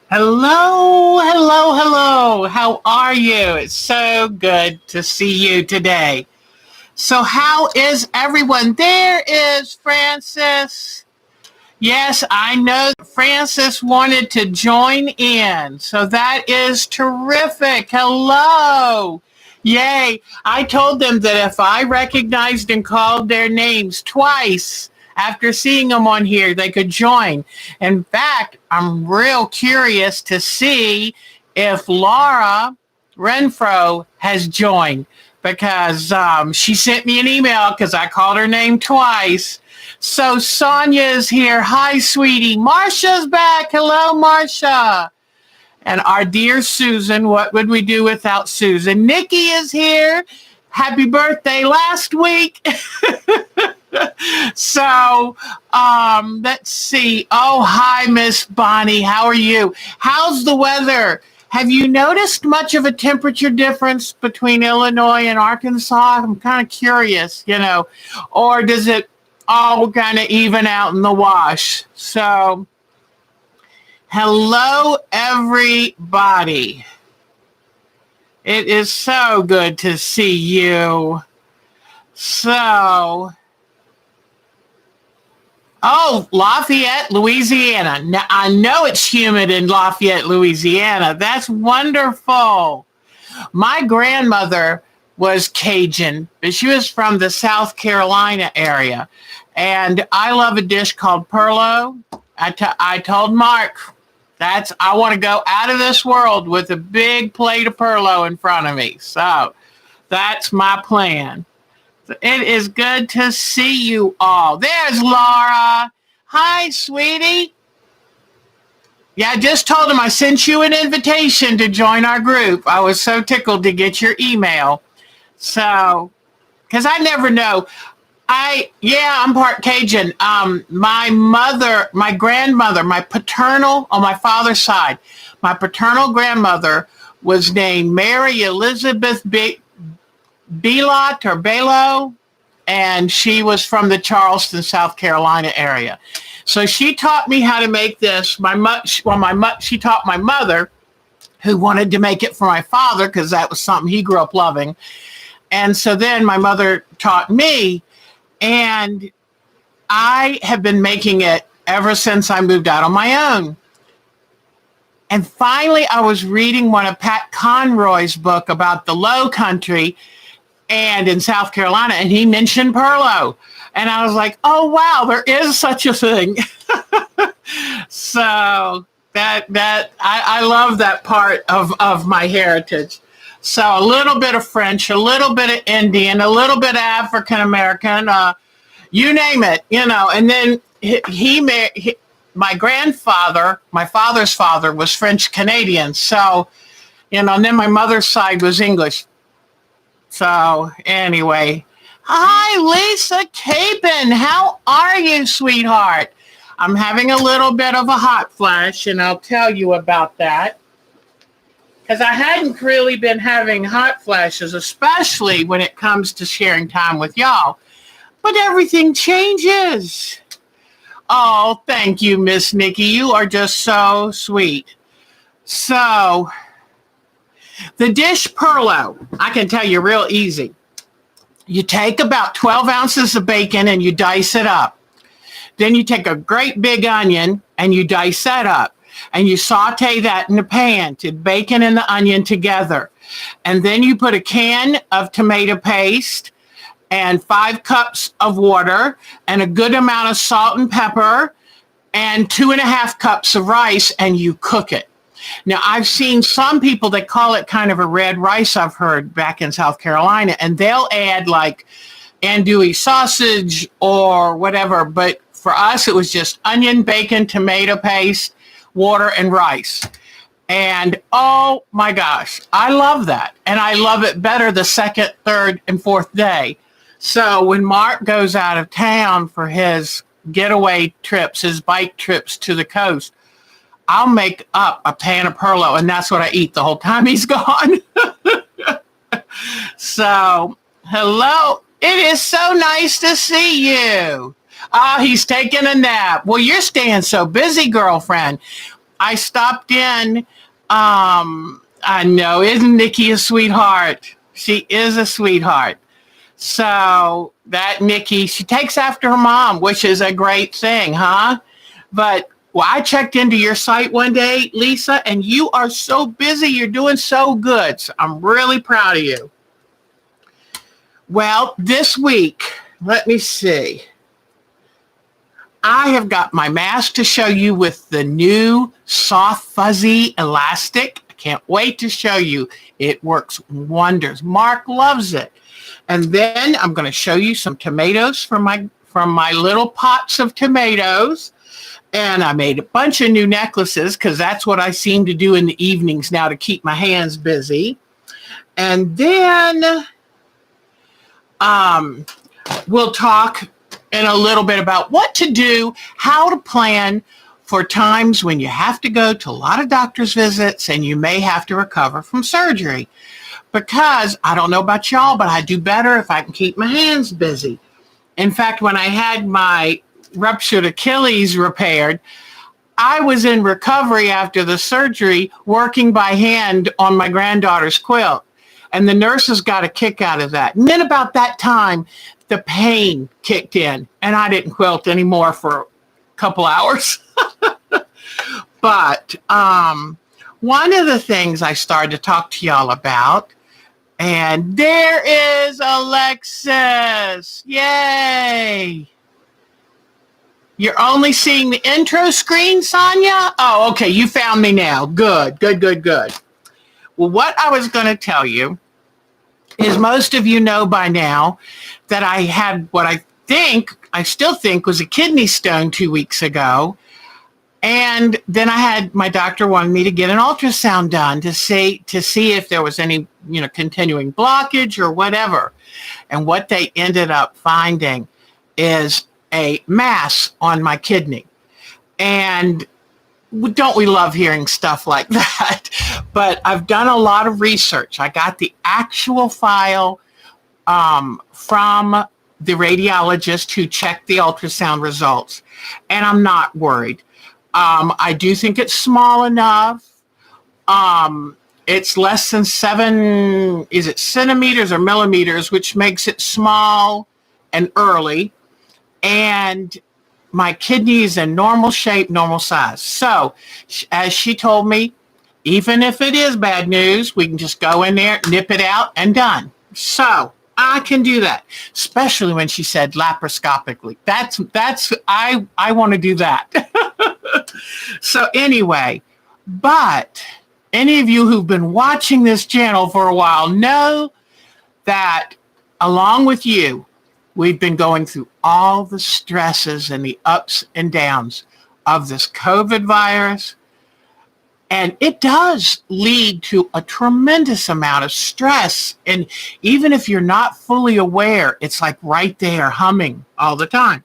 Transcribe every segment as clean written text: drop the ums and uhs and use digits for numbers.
Hello, hello, hello. How are you? It's so good to see you today. So, how is everyone? There is Francis. Yes, I know Francis wanted to join in. So, that is terrific. Hello. Yay. I told them that if I recognized and called their names twice after seeing them on here, they could join. In fact, I'm real curious to see if Laura Renfro has joined because she sent me an email because I called her name twice. So Sonia is here. Hi, sweetie. Marcia's back. Hello, Marcia. And our dear Susan, what would we do without Susan? Nikki is here. Happy birthday last week. So let's see. Oh, hi, Miss Bonnie. How are you? How's the weather? Have you noticed much of a temperature difference between Illinois and Arkansas? I'm kind of curious, or does it all kind of even out in the wash? So, hello, everybody. It is so good to see you. So, oh, Lafayette, Louisiana. Now, I know it's humid in Lafayette, Louisiana. That's wonderful. My grandmother was Cajun, but she was from the South Carolina area. And I love a dish called Perlo. I told Mark, I want to go out of this world with a big plate of Perlo in front of me. So that's my plan. It is good to see you all. There's Laura. Hi, sweetie. Yeah, I just told him I sent you an invitation to join our group. I was so tickled to get your email. So, because I never know. I'm part Cajun. My grandmother, my paternal, on my father's side, my paternal grandmother was named Mary Elizabeth Belot or Belo, and she was from the Charleston, South Carolina area. So she taught me how to make this. She taught my mother, who wanted to make it for my father because that was something he grew up loving. And so then my mother taught me, and I have been making it ever since I moved out on my own. And finally, I was reading one of Pat Conroy's book about the Low Country and in South Carolina, and he mentioned Perlo. And I was like, oh, wow, there is such a thing. So I love that part of my heritage. So a little bit of French, a little bit of Indian, a little bit of African American, you name it, And then my grandfather, my father's father, was French Canadian. So, and then my mother's side was English. So anyway, hi, Lisa Capon. How are you, sweetheart? I'm having a little bit of a hot flash, and I'll tell you about that. Because I hadn't really been having hot flashes, especially when it comes to sharing time with y'all. But everything changes. Oh, thank you, Miss Nikki. You are just so sweet. So, the dish Perlo, I can tell you real easy. You take about 12 ounces of bacon and you dice it up. Then you take a great big onion and you dice that up. And you saute that in the pan to bacon and the onion together. And then you put a can of tomato paste and 5 cups of water and a good amount of salt and pepper and 2.5 cups of rice, and you cook it. Now, I've seen some people that call it kind of a red rice, I've heard, back in South Carolina, and they'll add like andouille sausage or whatever. But for us, it was just onion, bacon, tomato paste, water, and rice. And oh my gosh, I love that. And I love it better the second, third, and fourth day. So when Mark goes out of town for his getaway trips, his bike trips to the coast, I'll make up a pan of Perlo, and that's what I eat the whole time he's gone. So, hello. It is so nice to see you. Oh, he's taking a nap. Well, you're staying so busy, girlfriend. I stopped in. I know, isn't Nikki a sweetheart? She is a sweetheart. So that Nikki, she takes after her mom, which is a great thing, huh? But well, I checked into your site one day, Lisa, and you are so busy. You're doing so good. So I'm really proud of you. Well, this week, let me see. I have got my mask to show you with the new soft fuzzy elastic. I can't wait to show you. It works wonders. Mark loves it. And then I'm going to show you some tomatoes from my little pots of tomatoes. And I made a bunch of new necklaces because that's what I seem to do in the evenings now to keep my hands busy. And then we'll talk in a little bit about what to do, how to plan for times when you have to go to a lot of doctor's visits and you may have to recover from surgery. Because I don't know about y'all, but I do better if I can keep my hands busy. In fact, when I had my ruptured Achilles repaired, I was in recovery after the surgery working by hand on my granddaughter's quilt. And the nurses got a kick out of that. And then about that time, the pain kicked in and I didn't quilt anymore for a couple hours. But one of the things I started to talk to y'all about, and there is Alexis. Yay. You're only seeing the intro screen, Sonia? Oh, okay. You found me now. Good. Well, what I was going to tell you is most of you know by now that I had what I still think was a kidney stone 2 weeks ago. And then my doctor wanted me to get an ultrasound done to see if there was any, continuing blockage or whatever. And what they ended up finding is a mass on my kidney. And don't we love hearing stuff like that? But I've done a lot of research. I got the actual file from the radiologist who checked the ultrasound results, and I'm not worried. I do think it's small enough. It's less than 7, is it centimeters or millimeters, which makes it small and early. And my kidney is in normal shape, normal size. So as she told me, even if it is bad news, we can just go in there, nip it out, and done. So I can do that, especially when she said laparoscopically. I want to do that. So anyway, but any of you who've been watching this channel for a while know that along with you, we've been going through all the stresses and the ups and downs of this COVID virus. And it does lead to a tremendous amount of stress. And even if you're not fully aware, it's like right there humming all the time.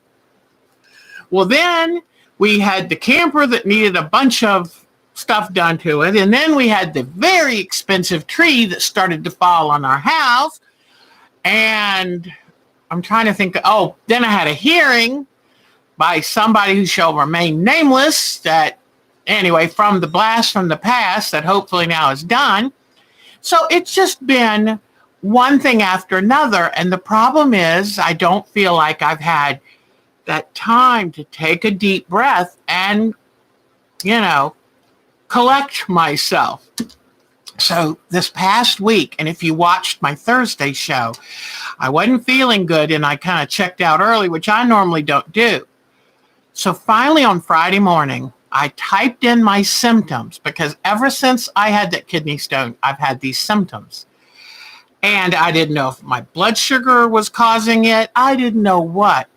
Well, then we had the camper that needed a bunch of stuff done to it. And then we had the very expensive tree that started to fall on our house. And I'm trying to think, then I had a hearing by somebody who shall remain nameless that, anyway, from the blast from the past that hopefully now is done. So it's just been one thing after another. And the problem is I don't feel like I've had that time to take a deep breath and, collect myself. So this past week, and if you watched my Thursday show, I wasn't feeling good and I kind of checked out early, which I normally don't do. So finally on Friday morning, I typed in my symptoms because ever since I had that kidney stone, I've had these symptoms. And I didn't know if my blood sugar was causing it. I didn't know what.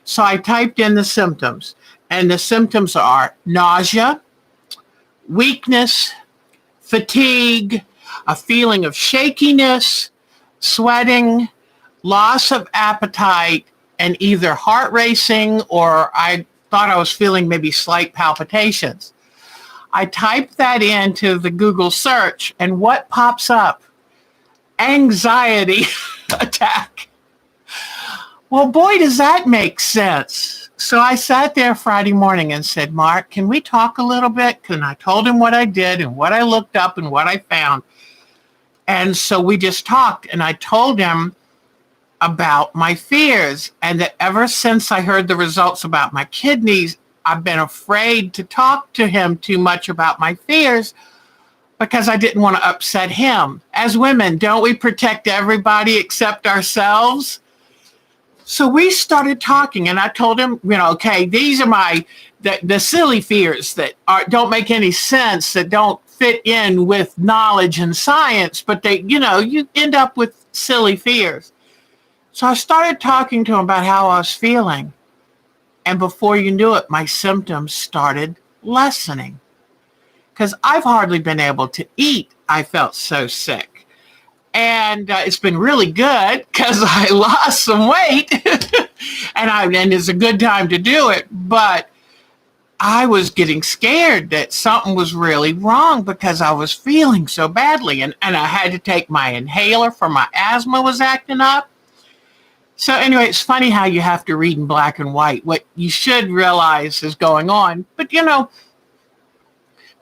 So I typed in the symptoms. And the symptoms are nausea, weakness, fatigue, a feeling of shakiness, sweating, loss of appetite, and either heart racing or I thought I was feeling maybe slight palpitations. I typed that into the Google search, and what pops up? Anxiety attack. Well, boy, does that make sense. So I sat there Friday morning and said, Mark, can we talk a little bit? And I told him what I did and what I looked up and what I found. And so we just talked, and I told him about my fears, and that ever since I heard the results about my kidneys, I've been afraid to talk to him too much about my fears because I didn't want to upset him. As women, don't we protect everybody except ourselves? So we started talking, and I told him, okay, these are the silly fears that don't make any sense, that don't fit in with knowledge and science, but you end up with silly fears. So I started talking to him about how I was feeling. And before you knew it, my symptoms started lessening because I've hardly been able to eat. I felt so sick. And it's been really good because I lost some weight and it's a good time to do it. But I was getting scared that something was really wrong because I was feeling so badly. And I had to take my inhaler for my asthma was acting up. So anyway, it's funny how you have to read in black and white what you should realize is going on. But,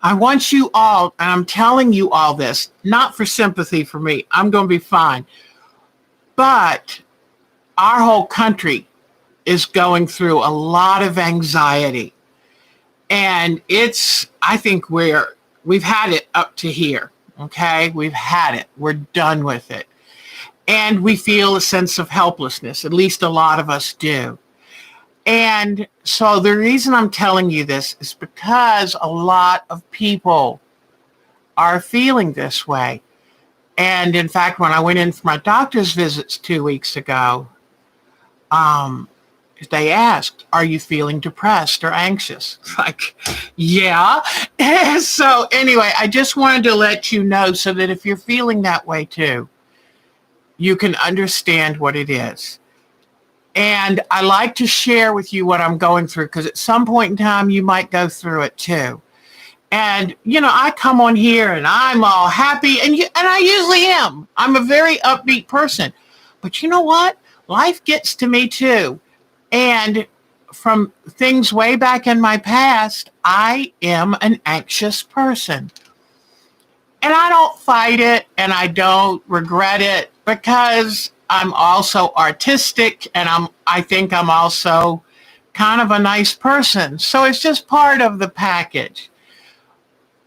I want you all, and I'm telling you all this, not for sympathy for me. I'm going to be fine. But our whole country is going through a lot of anxiety. And I think we've had it up to here. Okay? We've had it. We're done with it. And we feel a sense of helplessness. At least a lot of us do. And so the reason I'm telling you this is because a lot of people are feeling this way. And in fact, when I went in for my doctor's visits 2 weeks ago, they asked, are you feeling depressed or anxious? Like, yeah. So anyway, I just wanted to let you know so that if you're feeling that way too, you can understand what it is. And I like to share with you what I'm going through because at some point in time, you might go through it too. And, I come on here and I'm all happy and I usually am. I'm a very upbeat person. But you know what? Life gets to me too. And from things way back in my past, I am an anxious person. And I don't fight it and I don't regret it because I'm also artistic and I think I'm also kind of a nice person. So it's just part of the package.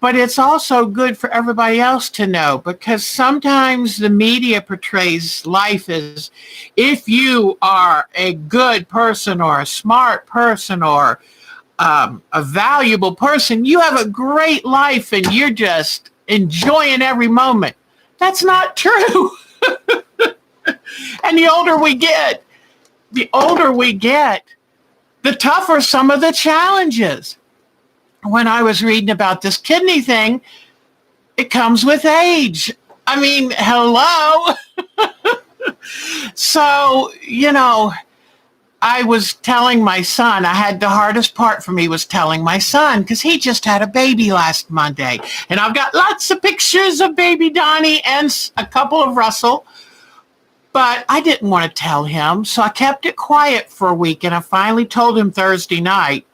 But it's also good for everybody else to know because sometimes the media portrays life as if you are a good person or a smart person or a valuable person, you have a great life and you're just enjoying every moment. That's not true. And the older we get, the tougher some of the challenges. When I was reading about this kidney thing, it comes with age. I mean, hello. So, I was telling my son, the hardest part for me was telling my son because he just had a baby last Monday. And I've got lots of pictures of baby Donnie and a couple of Russell. But I didn't want to tell him, so I kept it quiet for a week, and I finally told him Thursday night.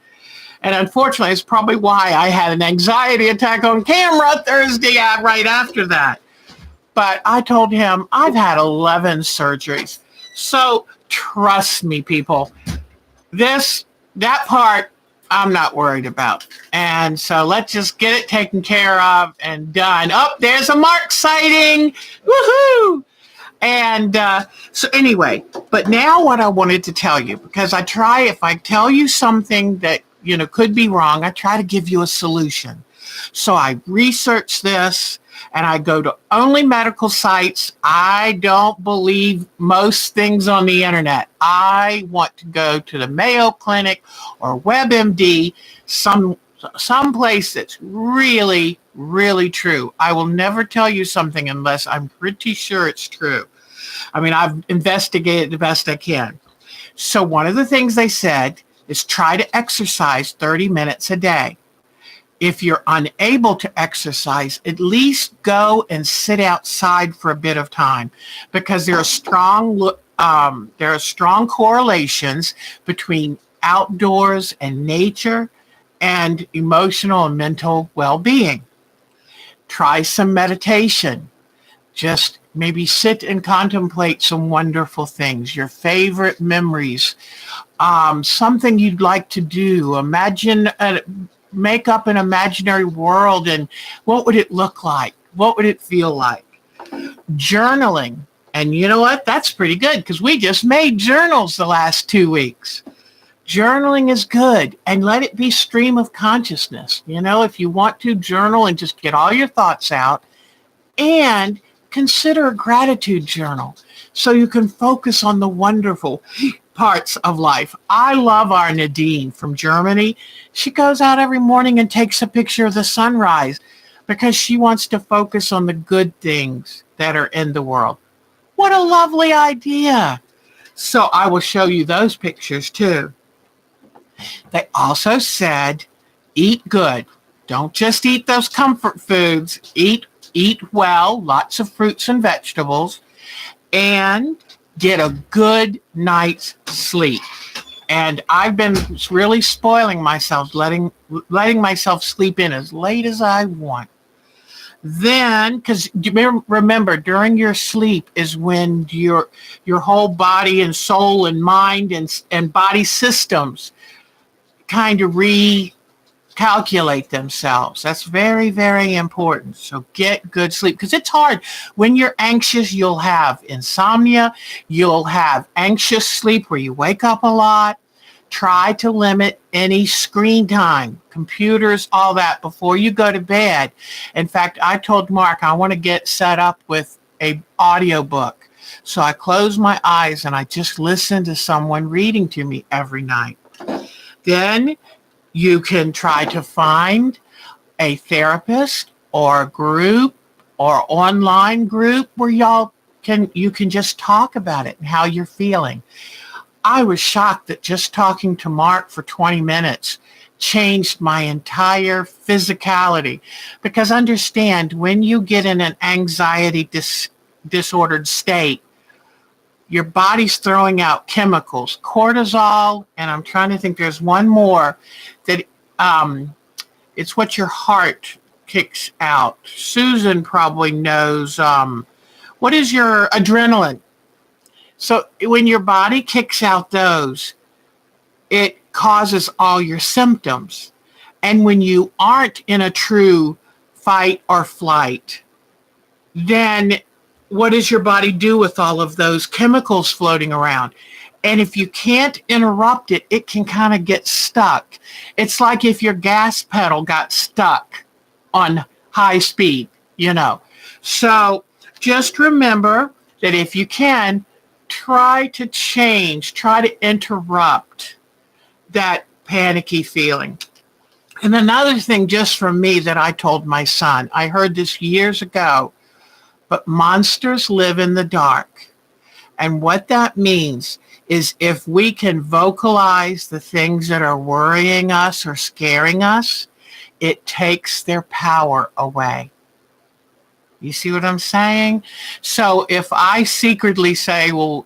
And unfortunately, it's probably why I had an anxiety attack on camera Thursday right after that. But I told him, I've had 11 surgeries. So trust me, people, that part, I'm not worried about. And so let's just get it taken care of and done. Oh, there's a Mark sighting. Woohoo! And so anyway, but now what I wanted to tell you, because if I tell you something that, could be wrong, I try to give you a solution. So I research this and I go to only medical sites. I don't believe most things on the internet. I want to go to the Mayo Clinic or WebMD, some place that's really, really true. I will never tell you something unless I'm pretty sure it's true. I mean, I've investigated the best I can. So one of the things they said is try to exercise 30 minutes a day. If you're unable to exercise, at least go and sit outside for a bit of time because there are strong correlations between outdoors and nature and emotional and mental well-being. Try some meditation. Just maybe sit and contemplate some wonderful things, your favorite memories, something you'd like to do. Make up an imaginary world, and what would it look like? What would it feel like? Journaling. And you know what? That's pretty good because we just made journals the last 2 weeks. Journaling is good, and let it be stream of consciousness. If you want to journal and just get all your thoughts out, and consider a gratitude journal so you can focus on the wonderful parts of life. I love our Nadine from Germany. She goes out every morning and takes a picture of the sunrise because she wants to focus on the good things that are in the world. What a lovely idea. So I will show you those pictures too. They also said, eat good. Don't just eat those comfort foods. Eat well, lots of fruits and vegetables, and get a good night's sleep. And I've been really spoiling myself, letting myself sleep in as late as I want. Then, because remember, during your sleep is when your whole body and soul and mind and body systems kind of recalculate themselves. That's very, very important. So get good sleep, because it's hard. When you're anxious, you'll have insomnia. You'll have anxious sleep where you wake up a lot. Try to limit any screen time, computers, all that before you go to bed. In fact, I told Mark I want to get set up with a audiobook. So I close my eyes and I just listen to someone reading to me every night. Then you can try to find a therapist or a group or online group where you can just talk about it and how you're feeling. I was shocked that just talking to Mark for 20 minutes changed my entire physicality. Because understand, when you get in an anxiety disordered state, your body's throwing out chemicals, cortisol, and I'm trying to think, there's one more that it's what your heart kicks out. Susan probably knows. What is your adrenaline? So when your body kicks out those, it causes all your symptoms. And when you aren't in a true fight or flight, then what does your body do with all of those chemicals floating around? And if you can't interrupt it, it can kind of get stuck. It's like if your gas pedal got stuck on high speed, So just remember that if you can, try to interrupt that panicky feeling. And another thing just from me that I told my son, I heard this years ago, but monsters live in the dark. And what that means is if we can vocalize the things that are worrying us or scaring us, it takes their power away. You see what I'm saying? So if I secretly say, well,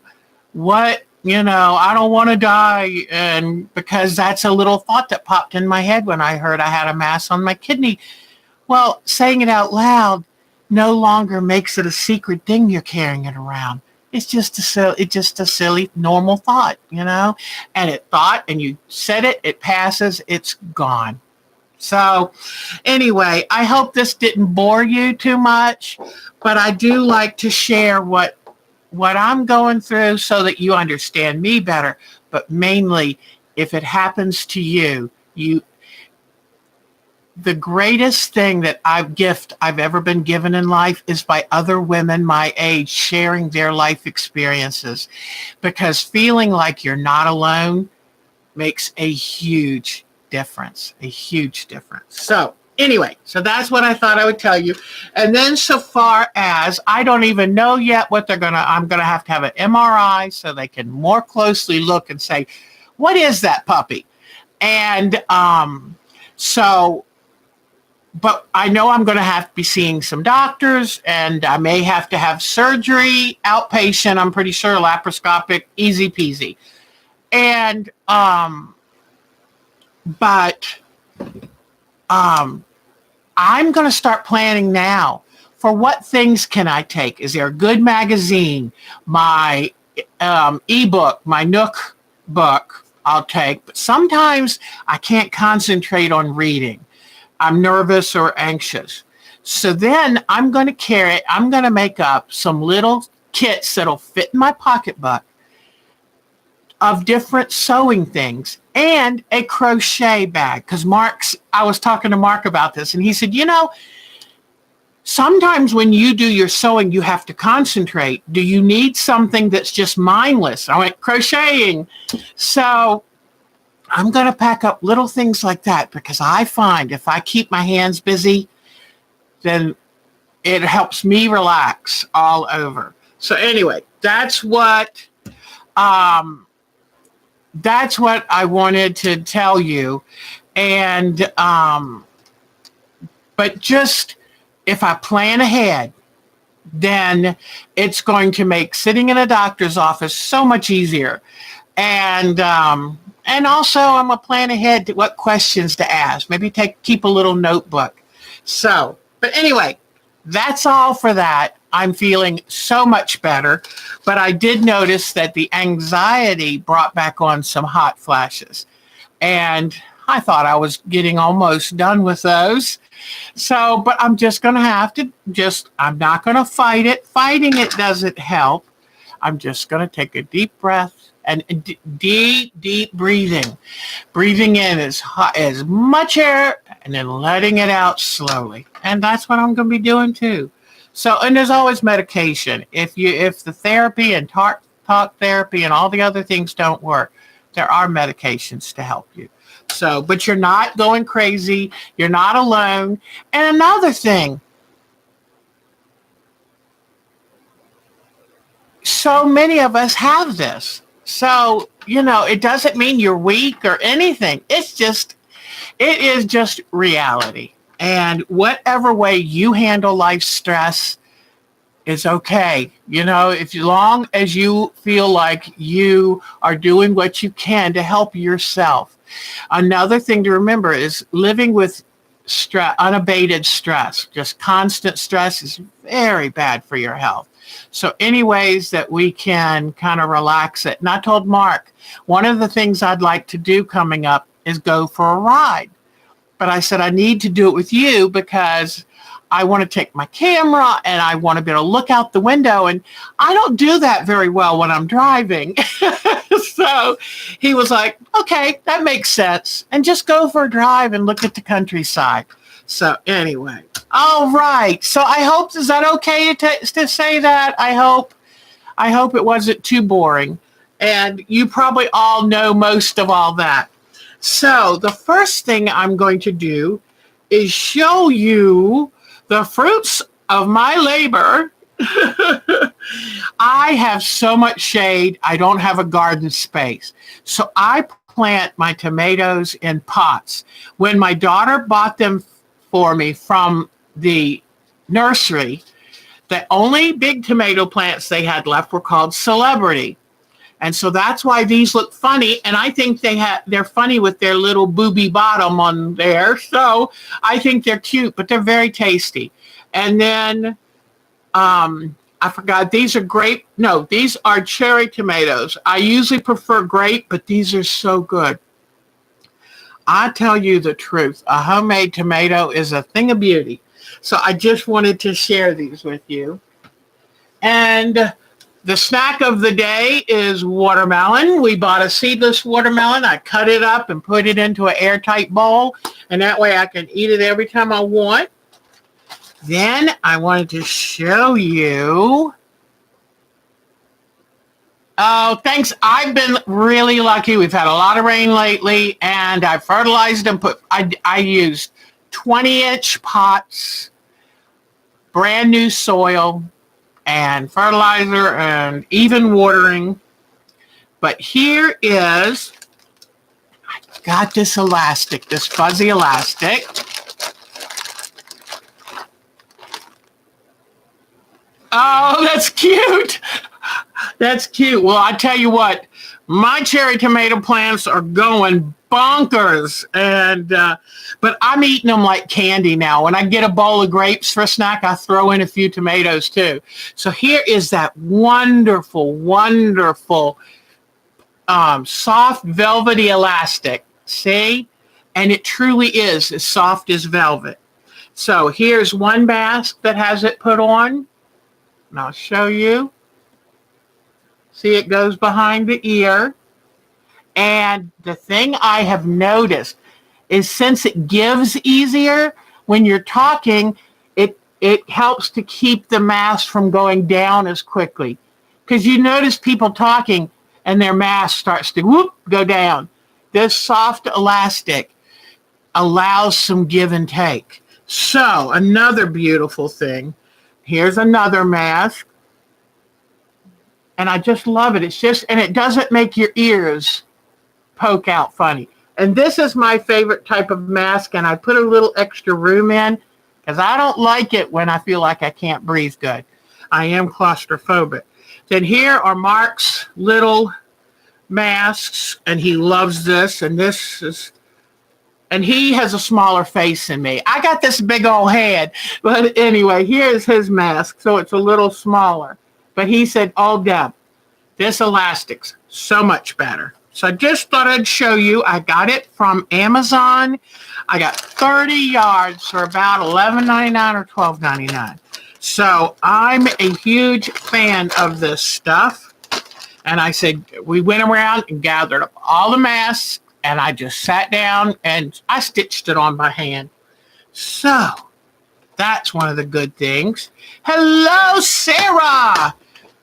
I don't want to die, and because that's a little thought that popped in my head when I heard I had a mass on my kidney. Well, saying it out loud no longer makes it a secret thing you're carrying it around. It's just a silly, normal thought, and it thought, and you said it, it passes, it's gone. So anyway, I hope this didn't bore you too much, but I do like to share what I'm going through so that you understand me better. But mainly, if it happens to you, the greatest thing gift I've ever been given in life is by other women my age sharing their life experiences, because feeling like you're not alone makes a huge difference. So anyway, so that's what I thought I would tell you. And then so far as I don't even know yet what I'm going to have an MRI so they can more closely look and say, what is that puppy? And but I know I'm going to have to be seeing some doctors, and I may have to have surgery, outpatient, I'm pretty sure, laparoscopic, easy peasy. And But I'm going to start planning now for what things can I take. Is there a good magazine? My ebook, my Nook book, I'll take. But sometimes I can't concentrate on reading. I'm nervous or anxious. So then I'm going to make up some little kits that'll fit in my pocketbook of different sewing things and a crochet bag. Because I was talking to Mark about this, and he said, sometimes when you do your sewing, you have to concentrate. Do you need something that's just mindless? I went crocheting. So I'm going to pack up little things like that because I find if I keep my hands busy, then it helps me relax all over. So anyway, that's what I wanted to tell you. And, but just if I plan ahead, then it's going to make sitting in a doctor's office so much easier. And also I'm going to plan ahead to what questions to ask. Maybe keep a little notebook. So, but anyway, that's all for that. I'm feeling so much better, but I did notice that the anxiety brought back on some hot flashes. And I thought I was getting almost done with those. So, but I'm just going to have to I'm not going to fight it. Fighting it doesn't help. I'm just going to take a deep breath and deep breathing. Breathing in as much air and then letting it out slowly. And that's what I'm going to be doing too. So, and there's always medication. If the therapy and talk therapy and all the other things don't work, there are medications to help you. So, but you're not going crazy. You're not alone. And another thing, so many of us have this. So, it doesn't mean you're weak or anything. It is just reality. And whatever way you handle life stress is okay. As long as you feel like you are doing what you can to help yourself. Another thing to remember is living with stress, unabated stress, just constant stress is very bad for your health. So any ways that we can kind of relax it. And I told Mark, one of the things I'd like to do coming up is go for a ride. But I said, I need to do it with you because I want to take my camera and I want to be able to look out the window. And I don't do that very well when I'm driving. So he was like, okay, that makes sense. And just go for a drive and look at the countryside. So anyway, all right. So I hope, is that okay to say that? I hope it wasn't too boring. And you probably all know most of all that. So the first thing I'm going to do is show you the fruits of my labor. I have so much shade. I don't have a garden space. So I plant my tomatoes in pots. When my daughter bought them for me from the nursery, the only big tomato plants they had left were called Celebrity. And so that's why these look funny. And I think they're funny with their little booby bottom on there. So I think they're cute, but they're very tasty. And then I forgot, these are cherry tomatoes. I usually prefer grape, but these are so good. I tell you the truth, a homemade tomato is a thing of beauty. So I just wanted to share these with you. And the snack of the day is watermelon. We bought a seedless watermelon. I cut it up and put it into an airtight bowl, and that way I can eat it every time I want. Then I wanted to show you. Oh, thanks. I've been really lucky. We've had a lot of rain lately, and I fertilized and I used 20-inch pots, brand new soil, and fertilizer and even watering. But here is, I got this fuzzy elastic. Oh, that's cute. That's cute. Well, I tell you what, My cherry tomato plants are going bonkers, and but I'm eating them like candy now. When I get a bowl of grapes for a snack, I throw in a few tomatoes too. So here is that wonderful, wonderful soft velvety elastic. See? And it truly is as soft as velvet. So here's one mask that has it put on, and I'll show you. See, it goes behind the ear. And the thing I have noticed is since it gives easier, when you're talking, it helps to keep the mask from going down as quickly. Because you notice people talking and their mask starts to whoop, go down. This soft elastic allows some give and take. So another beautiful thing. Here's another mask. And I just love it. It's just, and it doesn't make your ears poke out funny. And this is my favorite type of mask, and I put a little extra room in because I don't like it when I feel like I can't breathe good. I am claustrophobic. Then here are Mark's little masks, and he loves this, and this is, and he has a smaller face than me. I got this big old head, but anyway, here's his mask, so it's a little smaller. But he said, oh, Deb, this elastic's so much better. So I just thought I'd show you. I got it from Amazon. I got 30 yards for about $11.99 or $12.99. So I'm a huge fan of this stuff. And I said, we went around and gathered up all the masks, and I just sat down and I stitched it on by hand. So that's one of the good things. Hello, Sarah.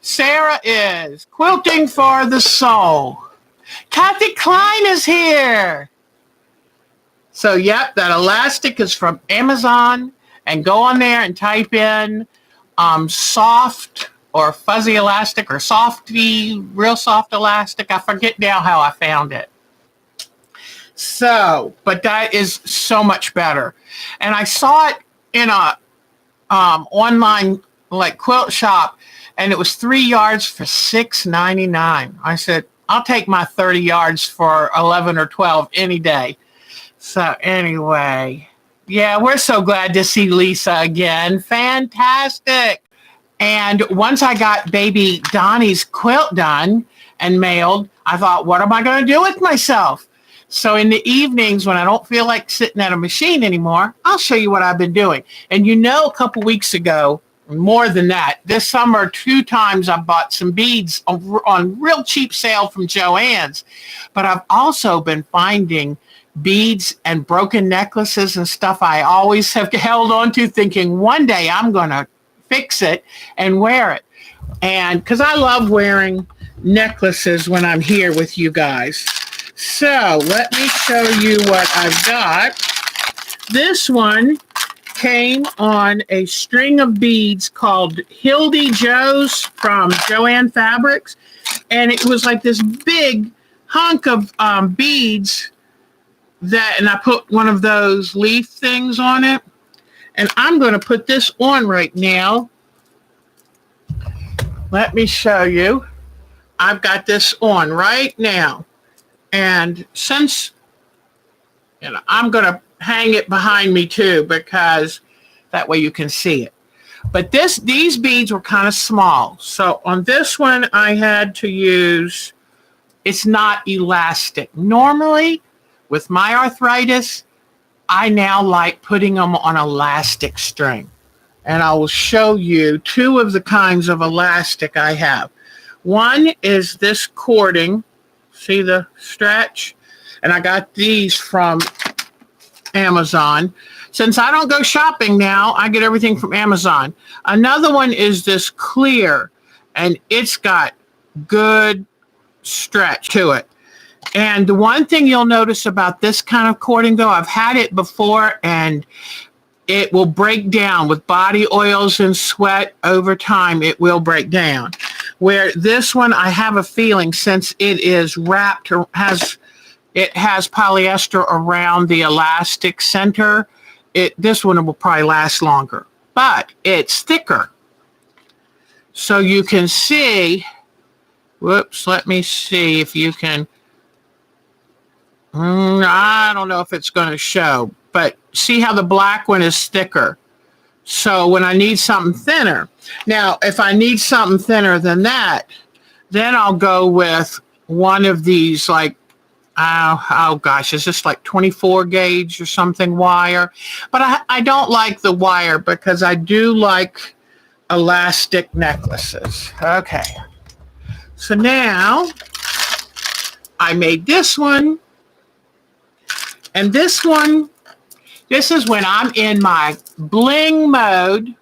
Sarah is quilting for the soul. Kathy Klein is here. So, yep, that elastic is from Amazon. And go on there and type in soft or fuzzy elastic or softy, real soft elastic. I forget now how I found it. So, but that is so much better. And I saw it in a online like quilt shop, and it was 3 yards for $6.99. I said, I'll take my 30 yards for 11 or 12 any day. So anyway, yeah, we're so glad to see Lisa again. Fantastic. And once I got baby Donnie's quilt done and mailed, I thought, what am I going to do with myself? So in the evenings when I don't feel like sitting at a machine anymore, I'll show you what I've been doing. And you know, a couple weeks ago, more than that, this summer, 2 times I bought some beads on real cheap sale from Joann's. But I've also been finding beads and broken necklaces and stuff I always have held on to, thinking one day I'm going to fix it and wear it. And because I love wearing necklaces when I'm here with you guys. So let me show you what I've got. This one came on a string of beads called Hildy Joe's from Joann Fabrics. And it was like this big hunk of beads that, and I put one of those leaf things on it. And I'm going to put this on right now. Let me show you. I've got this on right now. And since, you know, I'm going to hang it behind me too, because that way you can see it. But these beads were kind of small. So on this one, I had to use, it's not elastic. Normally, with my arthritis, I now like putting them on elastic string. And I will show you 2 of the kinds of elastic I have. One is this cording. See the stretch? And I got these from Amazon. Since I don't go shopping now, I get everything from Amazon. Another one is this clear, and it's got good stretch to it. And the one thing you'll notice about this kind of cording, though, I've had it before, and it will break down with body oils and sweat over time. It will break down. Where this one, I have a feeling, since it is wrapped, or it has polyester around the elastic center, this one will probably last longer. But it's thicker. So you can see Whoops, let me see if you can. I don't know if it's going to show, but see how the black one is thicker. So when I need something thinner, now if I need something thinner than that, then I'll go with one of these, like, oh gosh, is this like 24 gauge or something wire? But I don't like the wire because I do like elastic necklaces. Okay. So now I made this one. And this one, this is when I'm in my bling mode.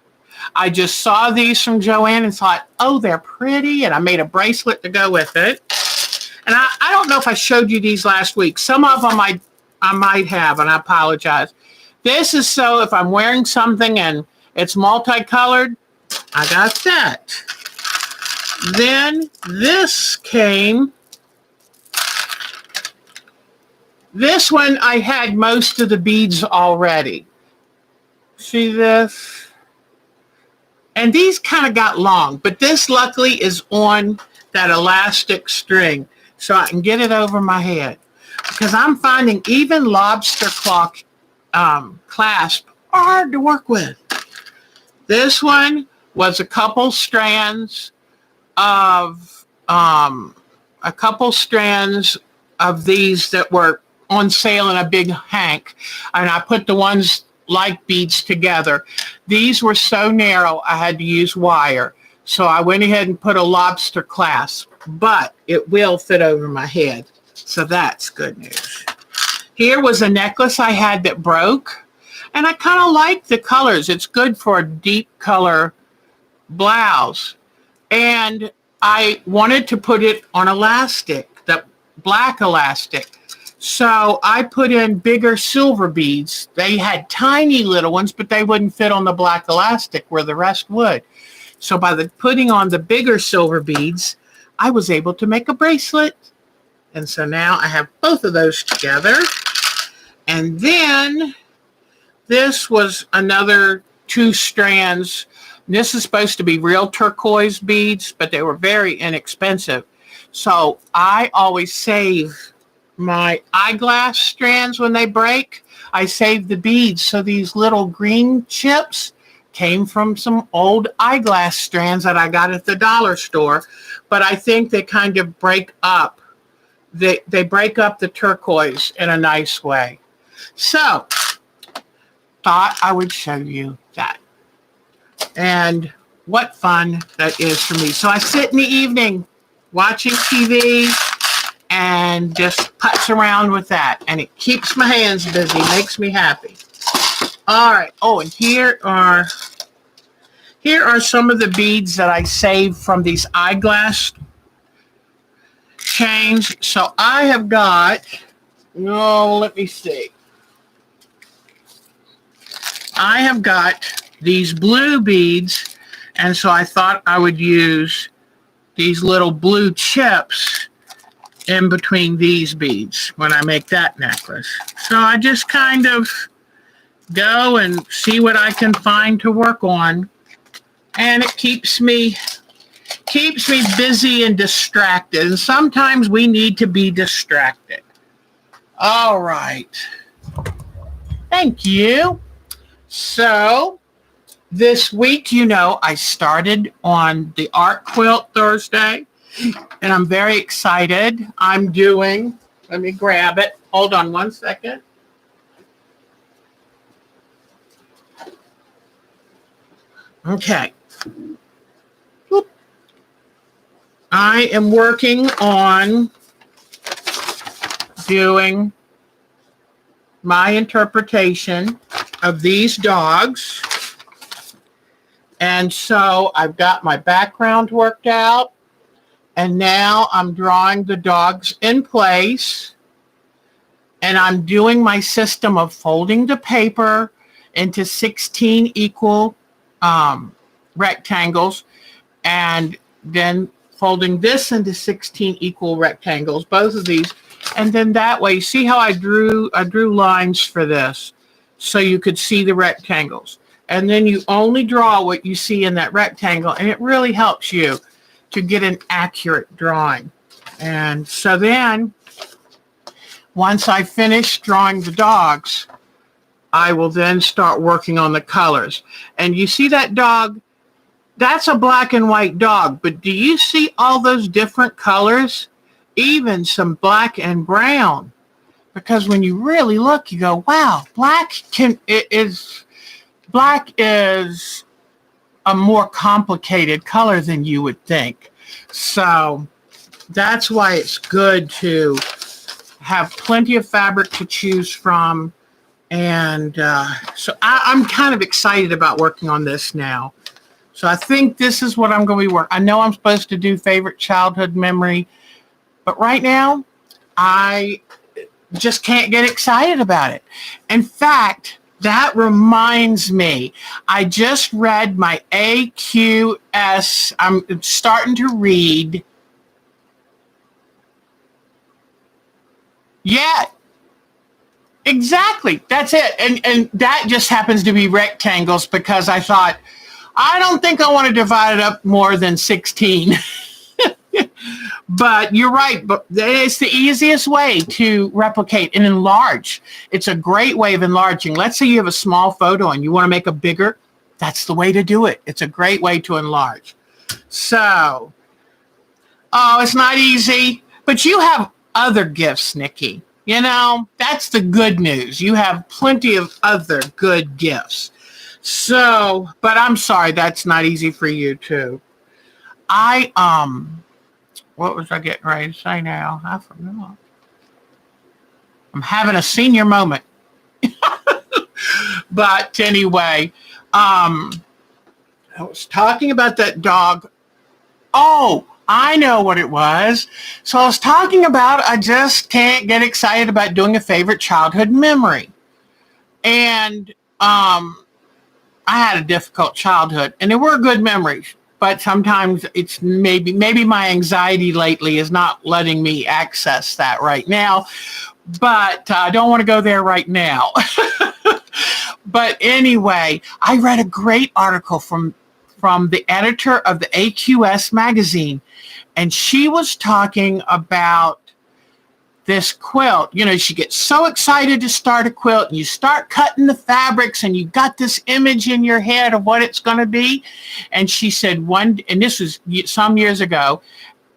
I just saw these from Joann and thought, oh, they're pretty. And I made a bracelet to go with it. And I don't know if I showed you these last week. Some of them I might have, and I apologize. This is so if I'm wearing something and it's multicolored, I got that. Then this came. This one, I had most of the beads already. See this? And these kind of got long, but this luckily is on that elastic string, so I can get it over my head. Because I'm finding even lobster claw clasp are hard to work with. This one was a couple strands of these that were on sale in a big hank, and I put the ones like beads together. These were so narrow I had to use wire, so I went ahead and put a lobster clasp, but it will fit over my head, so that's good news. Here was a necklace I had that broke, and I kind of like the colors. It's good for a deep color blouse, and I wanted to put it on elastic, that black elastic. So I put in bigger silver beads. They had tiny little ones, but they wouldn't fit on the black elastic where the rest would. So by putting on the bigger silver beads, I was able to make a bracelet. And so now I have both of those together. And then this was another 2 strands. This is supposed to be real turquoise beads, but they were very inexpensive. So I always save my eyeglass strands when they break. I save the beads. So these little green chips came from some old eyeglass strands that I got at the dollar store. But I think they kind of break up. They break up the turquoise in a nice way. So thought I would show you that. And what fun that is for me. So I sit in the evening watching TV and just putz around with that. And it keeps my hands busy, makes me happy. All right. Oh, and here are some of the beads that I saved from these eyeglass chains. So I have got, let me see. I have got these blue beads, and so I thought I would use these little blue chips in between these beads when I make that necklace. So I just kind of go and see what I can find to work on, and it keeps me busy and distracted. And sometimes we need to be distracted. All right. Thank you. So this week, I started on the art quilt Thursday, and I'm very excited. I'm doing, let me grab it. Hold on one second. Okay. I am working on doing my interpretation of these dogs. And so I've got my background worked out, and now I'm drawing the dogs in place, and I'm doing my system of folding the paper into 16 equal rectangles, and then folding this into 16 equal rectangles, both of these. And then that way, see how I drew lines for this so you could see the rectangles. And then you only draw what you see in that rectangle, and it really helps you to get an accurate drawing. And so then, once I finish drawing the dogs, I will then start working on the colors. And you see that dog? That's a black and white dog, but do you see all those different colors? Even some black and brown. Because when you really look, you go, wow, black is a more complicated color than you would think. So that's why it's good to have plenty of fabric to choose from. And so I'm kind of excited about working on this now. So I think this is what I'm going to be working. I know I'm supposed to do favorite childhood memory, but right now I just can't get excited about it. In fact, that reminds me, I just read my AQS. I'm starting to read. Yeah, exactly. That's it. And that just happens to be rectangles because I thought, I don't think I want to divide it up more than 16. But you're right. But it's the easiest way to replicate and enlarge. It's a great way of enlarging. Let's say you have a small photo and you want to make a bigger. That's the way to do it. It's a great way to enlarge. So, it's not easy. But you have other gifts, Nikki. You know, that's the good news. You have plenty of other good gifts. So, but I'm sorry, that's not easy for you too. What was I getting ready to say now? I forgot. I'm having a senior moment. But anyway, I was talking about that dog. Oh, I know what it was. So I was talking about I just can't get excited about doing a favorite childhood memory. And I had a difficult childhood, and there were good memories, but sometimes it's maybe my anxiety lately is not letting me access that right now, but I don't want to go there right now. But anyway, I read a great article from the editor of the AQS magazine, and she was talking about this quilt. You know, she gets so excited to start a quilt, and you start cutting the fabrics, and you got this image in your head of what it's going to be. And she said and this was some years ago,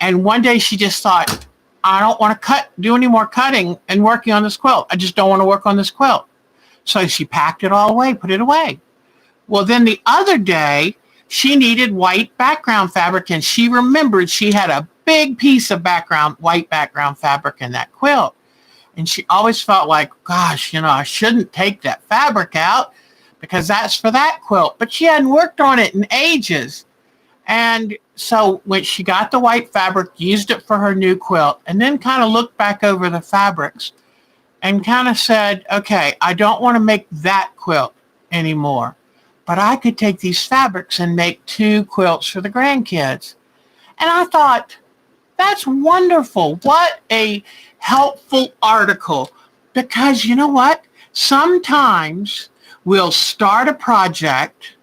and one day she just thought, I don't want to do any more cutting and working on this quilt. I just don't want to work on this quilt. So she packed it all away, put it away. Well, then the other day, she needed white background fabric, and she remembered she had a big piece of white background fabric in that quilt. And she always felt like, gosh, you know, I shouldn't take that fabric out because that's for that quilt. But she hadn't worked on it in ages. And so when she got the white fabric, used it for her new quilt, and then kind of looked back over the fabrics and kind of said, okay, I don't want to make that quilt anymore, but I could take these fabrics and make 2 quilts for the grandkids. And I thought, that's wonderful. What a helpful article. Because you know what? Sometimes we'll start a project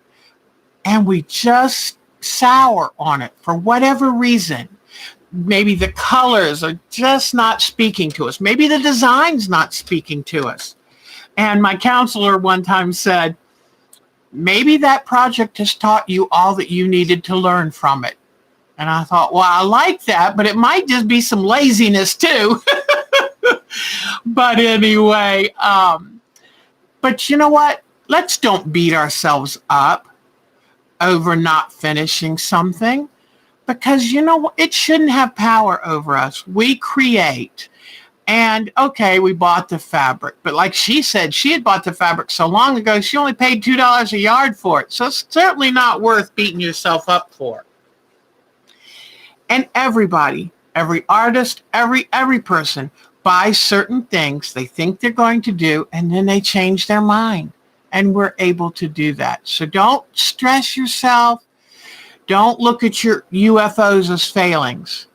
and we just sour on it for whatever reason. Maybe the colors are just not speaking to us. Maybe the design's not speaking to us. And my counselor one time said, maybe that project has taught you all that you needed to learn from it. And I thought, well, I like that, but it might just be some laziness too. But anyway, but you know what? Let's don't beat ourselves up over not finishing something, because you know what? It shouldn't have power over us. We create. And okay, we bought the fabric, but like she said, she had bought the fabric so long ago, she only paid $2 a yard for it. So it's certainly not worth beating yourself up for. And everybody, every artist, every person buys certain things they think they're going to do, and then they change their mind. And we're able to do that. So don't stress yourself. Don't look at your UFOs as failings.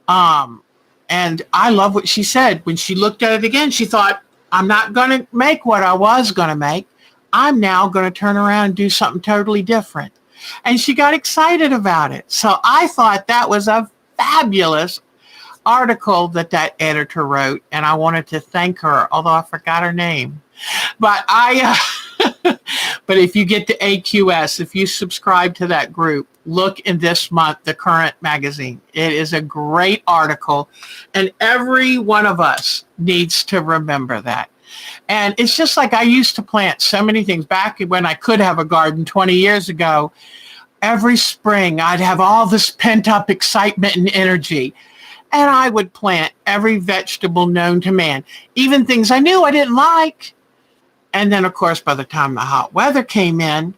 And I love what she said. When she looked at it again, she thought, I'm not going to make what I was going to make. I'm now going to turn around and do something totally different. And she got excited about it. So I thought that was a fabulous article that editor wrote, and I wanted to thank her, although I forgot her name. But but if you get to AQS, if you subscribe to that group, look in this month, the Current magazine. It is a great article, and every one of us needs to remember that. And it's just like I used to plant so many things back when I could have a garden 20 years ago. Every spring, I'd have all this pent up excitement and energy. And I would plant every vegetable known to man, even things I knew I didn't like. And then, of course, by the time the hot weather came in,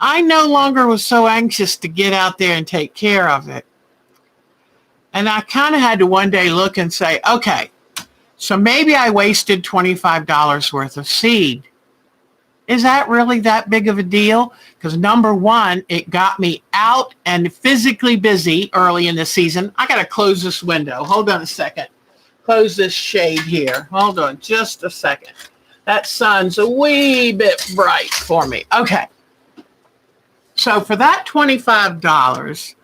I no longer was so anxious to get out there and take care of it. And I kind of had to one day look and say, okay, so maybe I wasted $25 worth of seed. Is that really that big of a deal? Because number one, it got me out and physically busy early in the season. I got to close this window. Hold on a second. Close this shade here. Hold on just a second. That sun's a wee bit bright for me. Okay. So for that $25,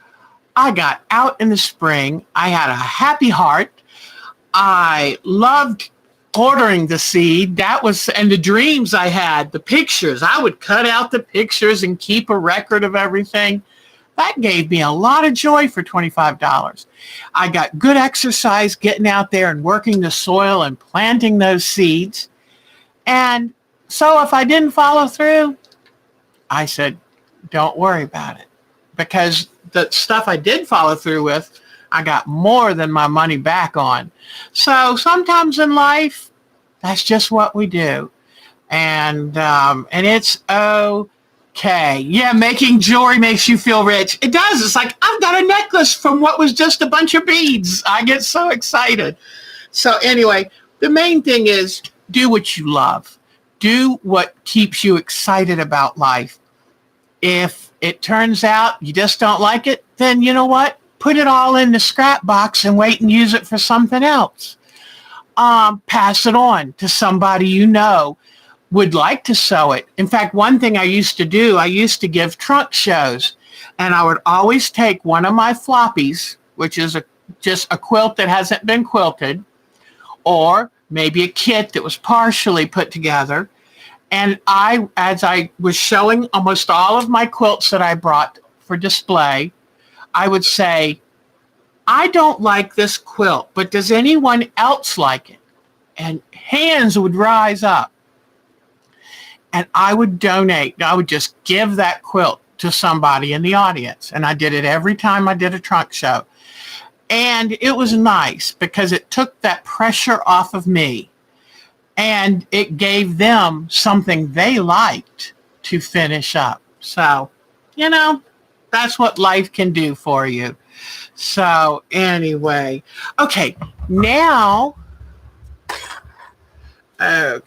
I got out in the spring. I had a happy heart. I loved ordering the seed. That was, and the dreams I had, the pictures, I would cut out the pictures and keep a record of everything. That gave me a lot of joy for $25. I got good exercise getting out there and working the soil and planting those seeds. And so if I didn't follow through, I said, don't worry about it. Because the stuff I did follow through with, I got more than my money back on. So sometimes in life, that's just what we do. And it's okay. Yeah, making jewelry makes you feel rich. It does. It's like, I've got a necklace from what was just a bunch of beads. I get so excited. So anyway, the main thing is do what you love. Do what keeps you excited about life. If it turns out you just don't like it, then you know what? Put it all in the scrap box and wait and use it for something else. Pass it on to somebody you know would like to sew it. In fact, one thing I used to do, I used to give trunk shows, and I would always take one of my floppies, which is just a quilt that hasn't been quilted, or maybe a kit that was partially put together. And as I was showing almost all of my quilts that I brought for display, I would say, I don't like this quilt, but does anyone else like it? And hands would rise up. And I would donate. I would just give that quilt to somebody in the audience. And I did it every time I did a trunk show. And it was nice because it took that pressure off of me. And it gave them something they liked to finish up. So, that's what life can do for you. So anyway, okay, now, I'm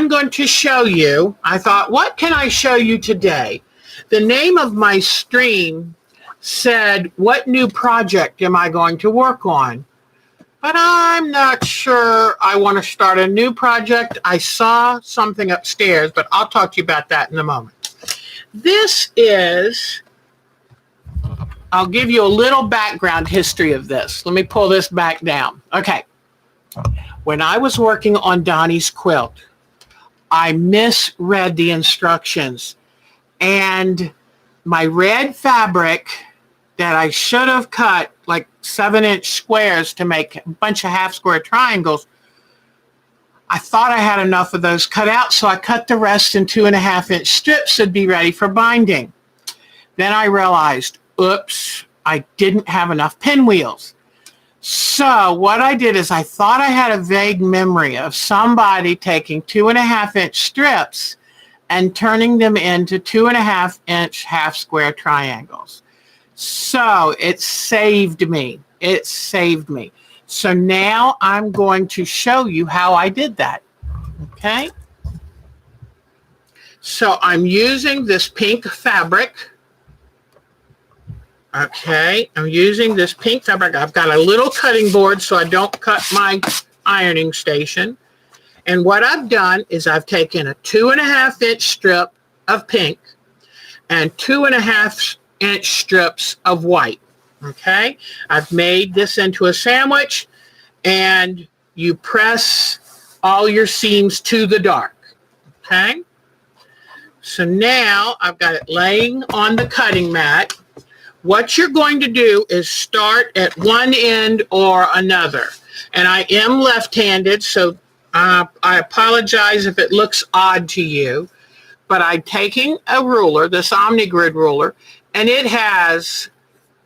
going to show you, I thought, what can I show you today? The name of my stream said, what new project am I going to work on? But I'm not sure I want to start a new project. I saw something upstairs, but I'll talk to you about that in a moment. This is, I'll give you a little background history of this. Let me pull this back down. Okay. When I was working on Donnie's quilt, I misread the instructions, and my red fabric that I should have cut like 7-inch squares to make a bunch of half square triangles, I thought I had enough of those cut out, so I cut the rest in 2.5-inch strips that'd be ready for binding. Then I realized, oops, I didn't have enough pinwheels. So what I did is I thought I had a vague memory of somebody taking 2.5-inch strips and turning them into 2.5-inch half square triangles. So it saved me. It saved me. So now I'm going to show you how I did that. Okay. So I'm using this pink fabric. Okay. I'm using this pink fabric. I've got a little cutting board so I don't cut my ironing station. And what I've done is I've taken a 2.5-inch strip of pink, and 2.5-inch strips of white. Okay, I've made this into a sandwich, and you press all your seams to the dark. Okay, so now I've got it laying on the cutting mat. What you're going to do is start at one end or another. And I am left-handed, so I apologize if it looks odd to you, but I'm taking a ruler, this OmniGrid ruler, and it has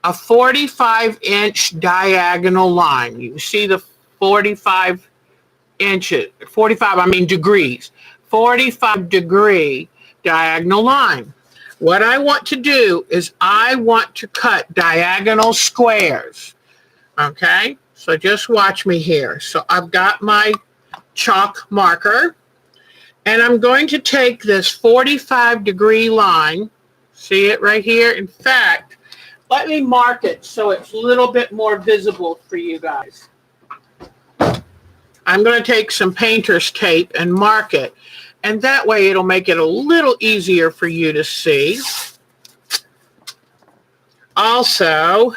a 45-inch diagonal line. You see the 45 degrees, 45-degree diagonal line. What I want to do is I want to cut diagonal squares. Okay, so just watch me here. So I've got my chalk marker, and I'm going to take this 45-degree line. See it right here? In fact, let me mark it so it's a little bit more visible for you guys. I'm going to take some painter's tape and mark it, and that way it'll make it a little easier for you to see. Also,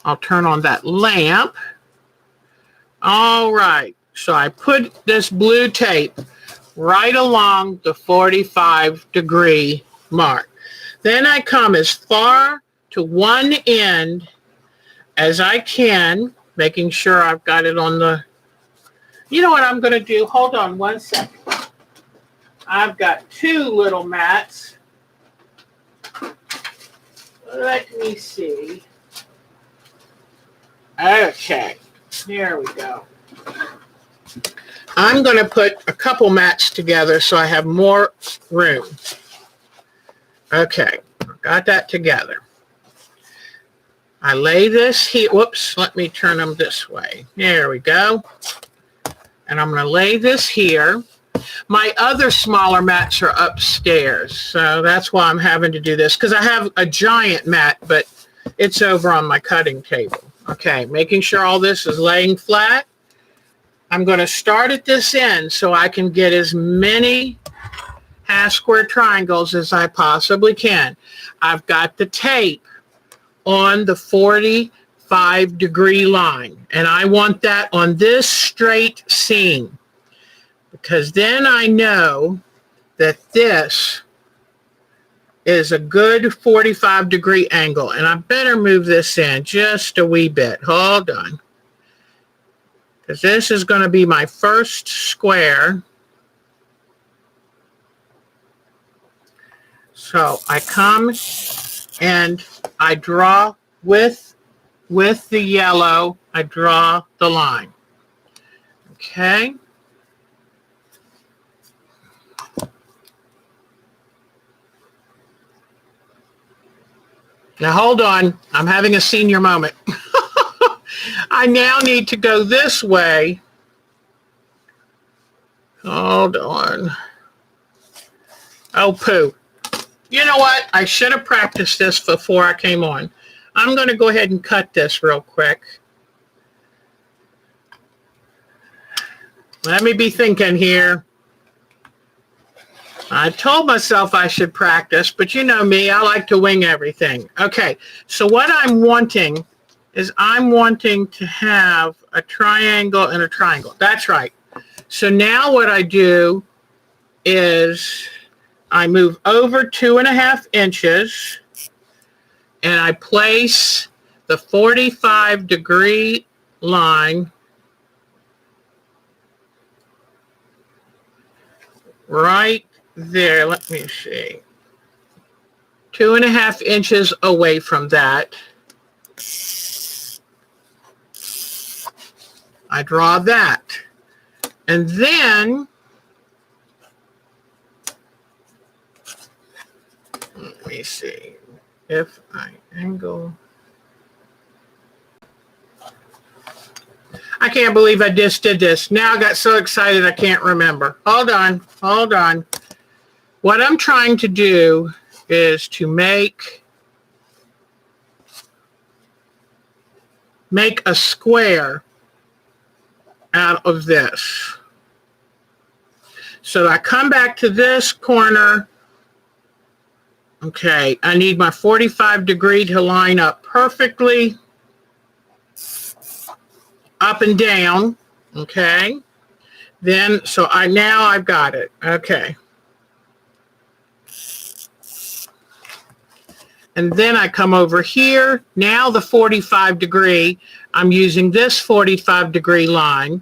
I'll turn on that lamp. All right, so I put this blue tape right along the 45-degree mark. Then I come as far to one end as I can, making sure I've got it on the, you know what I'm going to do? Hold on one second. I've got two little mats. Let me see. Okay, there we go. I'm going to put a couple mats together so I have more room. Okay, got that together. I lay this here. Whoops, let me turn them this way. There we go. And I'm going to lay this here. My other smaller mats are upstairs, so that's why I'm having to do this, because I have a giant mat, but it's over on my cutting table. Okay, making sure all this is laying flat. I'm going to start at this end so I can get as many half square triangles as I possibly can. I've got the tape on the 45-degree line, and I want that on this straight seam, because then I know that this is a good 45-degree angle. And I better move this in just a wee bit. Hold on. Because this is going to be my first square. So I come and I draw with the yellow, I draw the line. Okay. Now hold on, I'm having a senior moment. I now need to go this way. Hold on. Oh, poo. You know what? I should have practiced this before I came on. I'm going to go ahead and cut this real quick. Let me be thinking here. I told myself I should practice, but you know me, I like to wing everything. Okay, so what I'm wanting is I'm wanting to have a triangle and a triangle. That's right. So now what I do is I move over 2.5 inches and I place the 45-degree line right there. Let me see. 2.5 inches away from that. I draw that. And then let me see. If I angle. I can't believe I just did this. Now I got so excited I can't remember. Hold on. Hold on. What I'm trying to do is to make a square out of this. So I come back to this corner Okay, I need my 45 degree to line up perfectly, up and down. Okay, then, so now I've got it. Okay. And then I come over here. Now the 45 degree, I'm using this 45 degree line,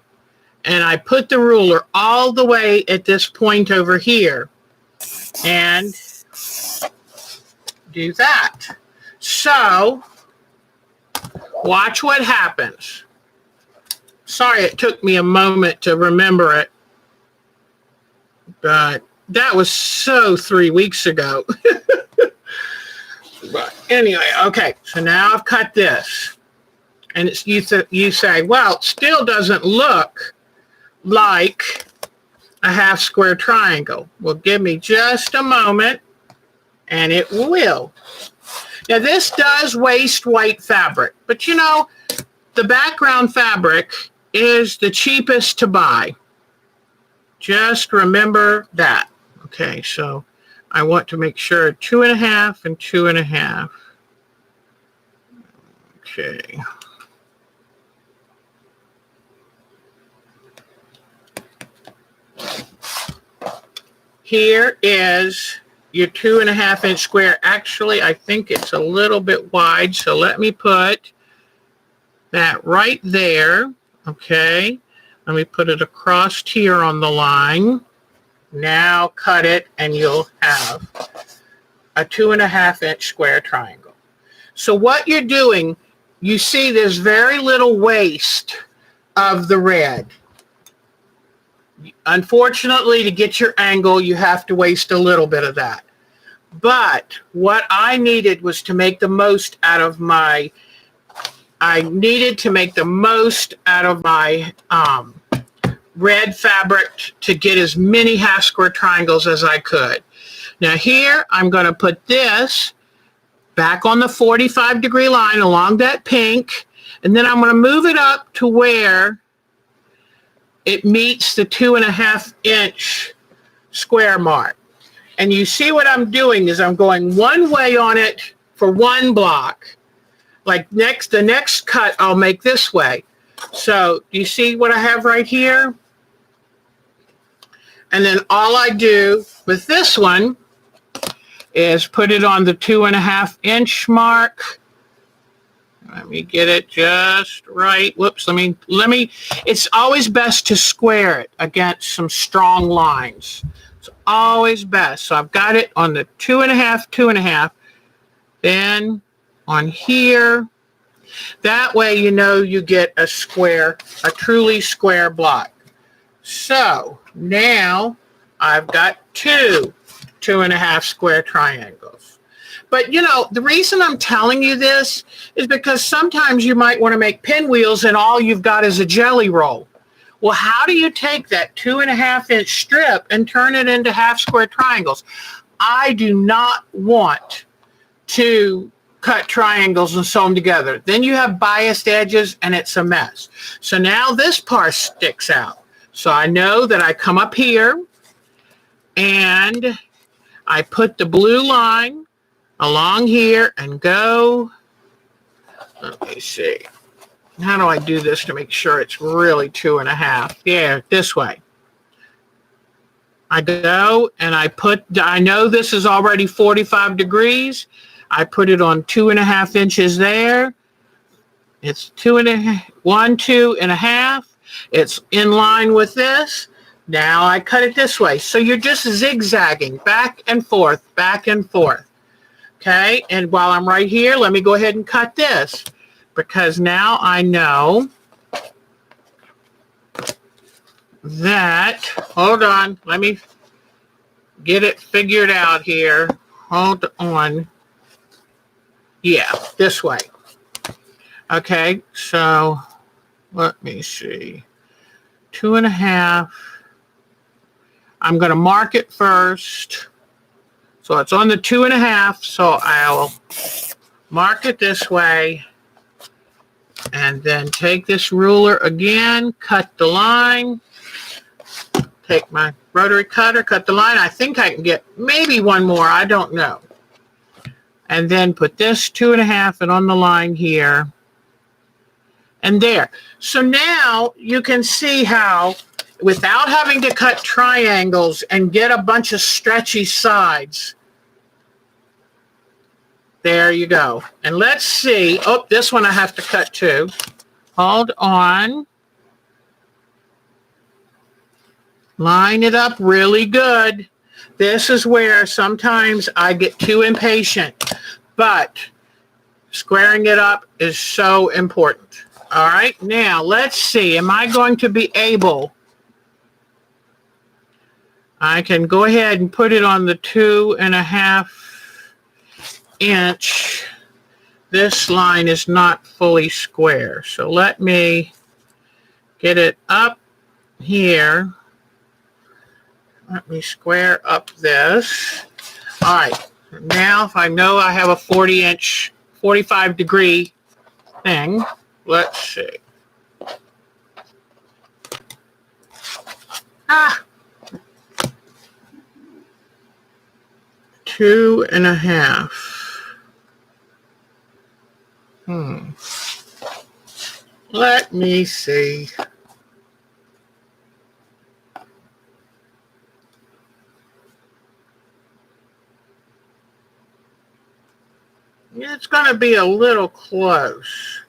and I put the ruler all the way at this point over here and do that. So watch what happens. Sorry it took me a moment to remember it, but that was so 3 weeks ago. But anyway, okay, so now I've cut this. And it's, you say, well, it still doesn't look like a half square triangle. Well, give me just a moment, and it will. Now, this does waste white fabric, but you know, the background fabric is the cheapest to buy. Just remember that. Okay, so I want to make sure 2.5 and 2.5. Okay. Here is your 2.5 inch square. Actually, I think it's a little bit wide, so let me put that right there. Okay, let me put it across here on the line. Now cut it, and you'll have a 2.5 inch square triangle. So what you're doing, you see there's very little waste of the red. Unfortunately, to get your angle, you have to waste a little bit of that. But what I needed was to make the most out of my, red fabric to get as many half square triangles as I could. Now here, I'm going to put this back on the 45 degree line along that pink, and then I'm going to move it up to where it meets the 2.5 inch square mark. And you see what I'm doing is I'm going one way on it for one block. Like the next cut, I'll make this way. So do you see what I have right here? And then all I do with this one is put it on the 2.5 inch mark. Let me get it just right. Whoops, let me, it's always best to square it against some strong lines. It's always best. So I've got it on the 2.5, 2.5, then on here. That way you know you get a square, a truly square block. So now I've got 2.5 square triangles. But you know, the reason I'm telling you this is because sometimes you might want to make pinwheels and all you've got is a jelly roll. Well, how do you take that 2.5 inch strip and turn it into half square triangles? I do not want to cut triangles and sew them together. Then you have biased edges and it's a mess. So now this part sticks out. So I know that I come up here and I put the blue line along here and go, let me see. How do I do this to make sure it's really 2.5? Yeah, this way. I go and I know this is already 45 degrees. I put it on 2.5 inches there. It's 2.5, 2.5. It's in line with this. Now I cut it this way. So you're just zigzagging back and forth, back and forth. Okay, and while I'm right here, let me go ahead and cut this because now I know that, hold on, let me get it figured out here. Hold on. Yeah, this way. Okay, so let me see. 2.5. I'm going to mark it first. So it's on the 2.5, so I'll mark it this way and then take this ruler again, cut the line, take my rotary cutter, cut the line. I think I can get maybe one more, I don't know. And then put this 2.5 and on the line here. And there. So now you can see how, without having to cut triangles and get a bunch of stretchy sides, there you go. And let's see. Oh, this one I have to cut too. Hold on. Line it up really good. This is where sometimes I get too impatient, but squaring it up is so important. All right, now let's see. Am I going to be able? I can go ahead and put it on the 2.5 inch. This line is not fully square, so let me get it up here. Let me square up this. All right, now if I know I have a 40-inch, 45-degree thing, let's see. 2.5. Let me see. It's going to be a little close.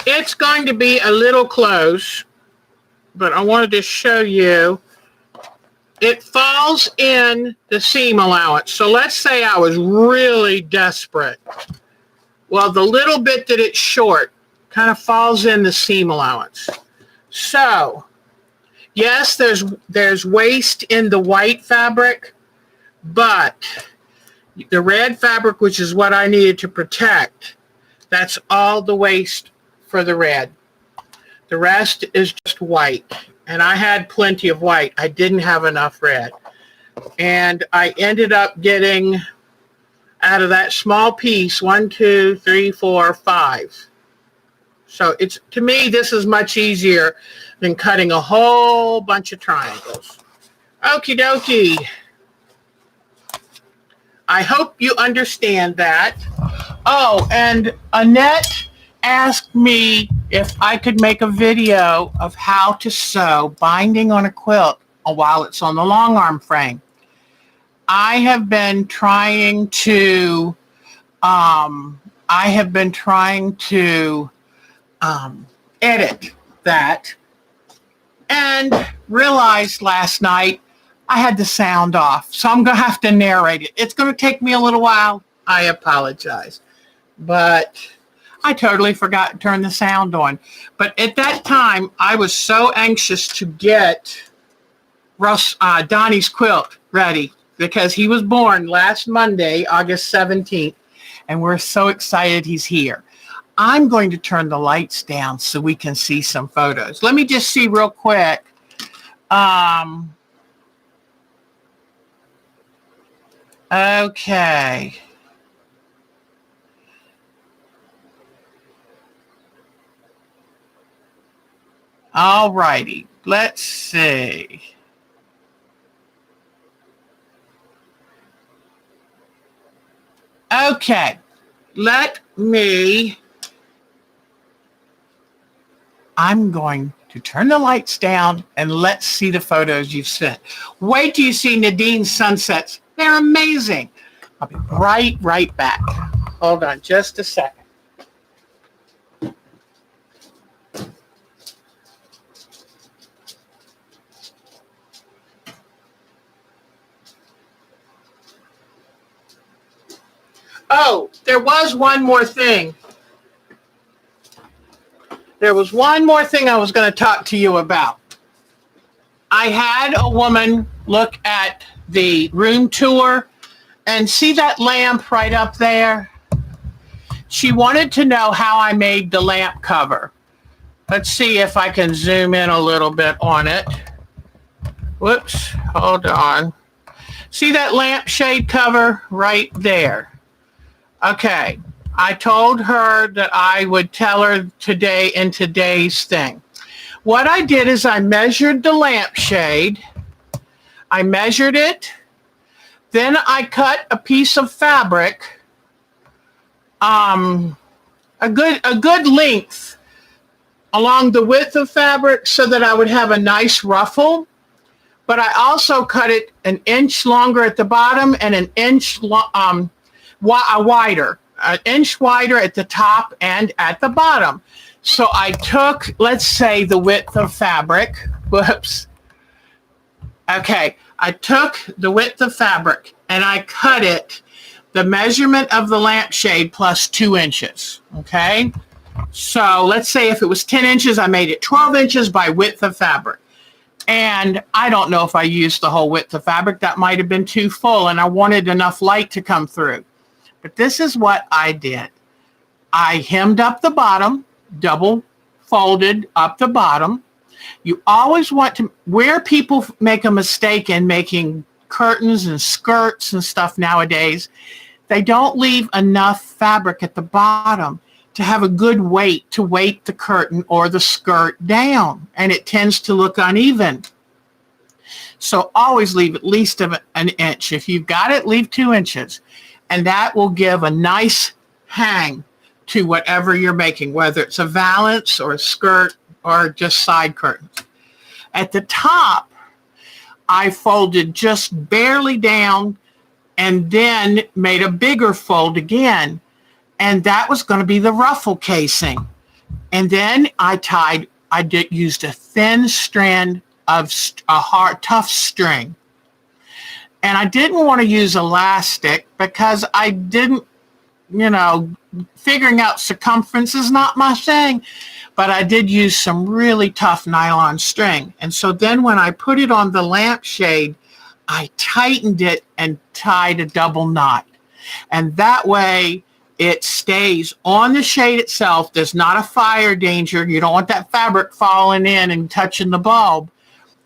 It's going to be a little close, but I wanted to show you. It falls in the seam allowance. So let's say I was really desperate. Well, the little bit that it's short kind of falls in the seam allowance. So, yes, there's waste in the white fabric, but the red fabric, which is what I needed to protect, that's all the waste for the red. The rest is just white. And I had plenty of white. I didn't have enough red. And I ended up getting, out of that small piece, 1, 2, 3, 4, 5. So it's, to me, this is much easier than cutting a whole bunch of triangles. Okie dokie. I hope you understand that. Oh, and Annette asked me if I could make a video of how to sew binding on a quilt while it's on the long arm frame. I have been trying to edit that and realized last night I had the sound off, so I'm going to have to narrate it. It's going to take me a little while. I apologize. But I totally forgot to turn the sound on. But at that time, I was so anxious to get Donnie's quilt ready because he was born last Monday, August 17th, and we're so excited he's here. I'm going to turn the lights down so we can see some photos. Let me just see real quick. Okay. All righty, let's see. Okay, I'm going to turn the lights down and let's see the photos you've sent. Wait till you see Nadine's sunsets. They're amazing. I'll be right back. Hold on just a second. Oh, there was one more thing. There was one more thing I was going to talk to you about. I had a woman look at the room tour and see that lamp right up there? She wanted to know how I made the lamp cover. Let's see if I can zoom in a little bit on it. Whoops, hold on. See that lampshade cover right there? Okay, I told her that I would tell her today in today's thing. What I did is I measured the lampshade. I measured it. Then I cut a piece of fabric, a good length along the width of fabric so that I would have a nice ruffle. But I also cut it an inch longer at the bottom and an inch wider, an inch wider at the top and at the bottom. So I took, let's say, the width of fabric. Whoops. Okay, I took the width of fabric and I cut it the measurement of the lampshade plus 2 inches. Okay, so let's say if it was 10 inches, I made it 12 inches by width of fabric. And I don't know if I used the whole width of fabric. That might have been too full, and I wanted enough light to come through. But this is what I did. I hemmed up the bottom, double folded up the bottom. You always want to, where people make a mistake in making curtains and skirts and stuff nowadays, they don't leave enough fabric at the bottom to have a good weight to weight the curtain or the skirt down, and it tends to look uneven. So always leave at least an inch. If you've got it, leave 2 inches, and that will give a nice hang to whatever you're making, whether it's a valance or a skirt or just side curtains. At the top, I folded just barely down and then made a bigger fold again. And that was going to be the ruffle casing. And then I used a thin strand of a hard, tough string. And I didn't want to use elastic because I didn't, figuring out circumference is not my thing. But I did use some really tough nylon string. And so then when I put it on the lampshade, I tightened it and tied a double knot. And that way, it stays on the shade itself. There's not a fire danger. You don't want that fabric falling in and touching the bulb.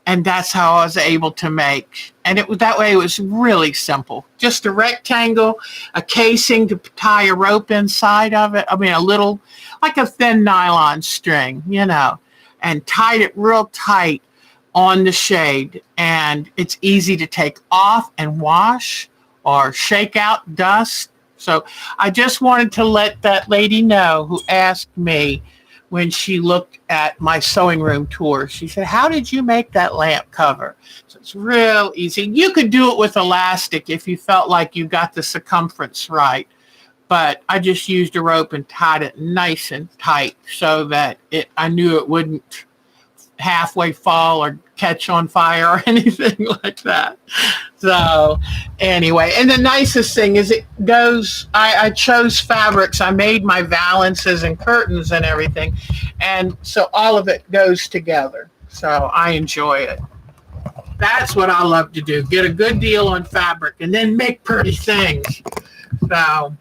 And that's how I was able to make. And that way it was really simple. Just a rectangle, a casing to tie a rope inside of it. I mean, a little, like a thin nylon string, and tied it real tight on the shade. And it's easy to take off and wash or shake out dust. So I just wanted to let that lady know who asked me when she looked at my sewing room tour. She said, how did you make that lamp cover? So it's real easy. You could do it with elastic if you felt like you got the circumference right. But I just used a rope and tied it nice and tight so that I knew it wouldn't halfway fall or catch on fire or anything like that. So anyway, and the nicest thing is I chose fabrics. I made my valances and curtains and everything. And so all of it goes together. So I enjoy it. That's what I love to do. Get a good deal on fabric and then make pretty things. So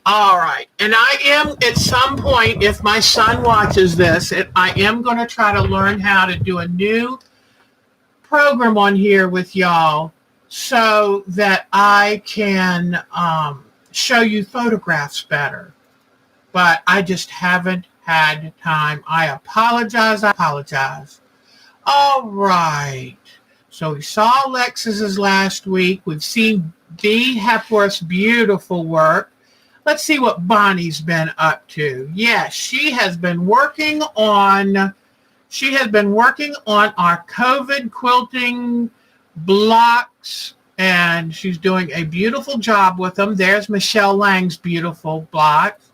all right. And I am, at some point, if my son watches this, I am going to try to learn how to do a new program on here with y'all so that I can show you photographs better. But I just haven't had time. I apologize. All right. So we saw Alexis's last week. We've seen Dee Hepworth's beautiful work. Let's see what Bonnie's been up to. Yes, she has been working on our COVID quilting blocks, and she's doing a beautiful job with them. There's Michelle Lang's beautiful blocks.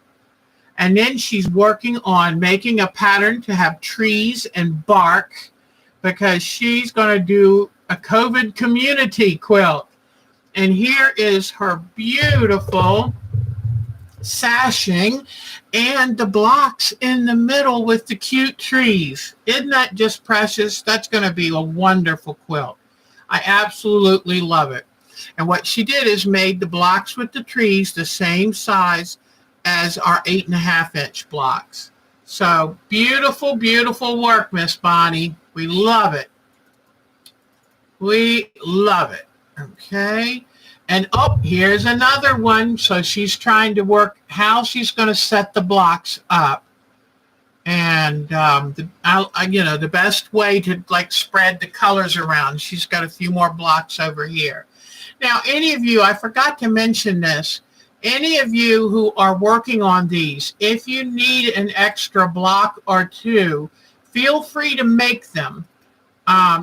And then she's working on making a pattern to have trees and bark because she's going to do a COVID community quilt. And here is her beautiful sashing and the blocks in the middle with the cute trees. Isn't that just precious? That's going to be a wonderful quilt. I absolutely love it. And what she did is made the blocks with the trees the same size as our 8.5-inch blocks. So beautiful, beautiful work, Miss Bonnie. We love it. We love it. Okay. And here's another one. So she's trying to work how she's going to set the blocks up. And the best way to like spread the colors around. She's got a few more blocks over here. Now, any of you, I forgot to mention this. Any of you who are working on these, if you need an extra block or two, feel free to make them.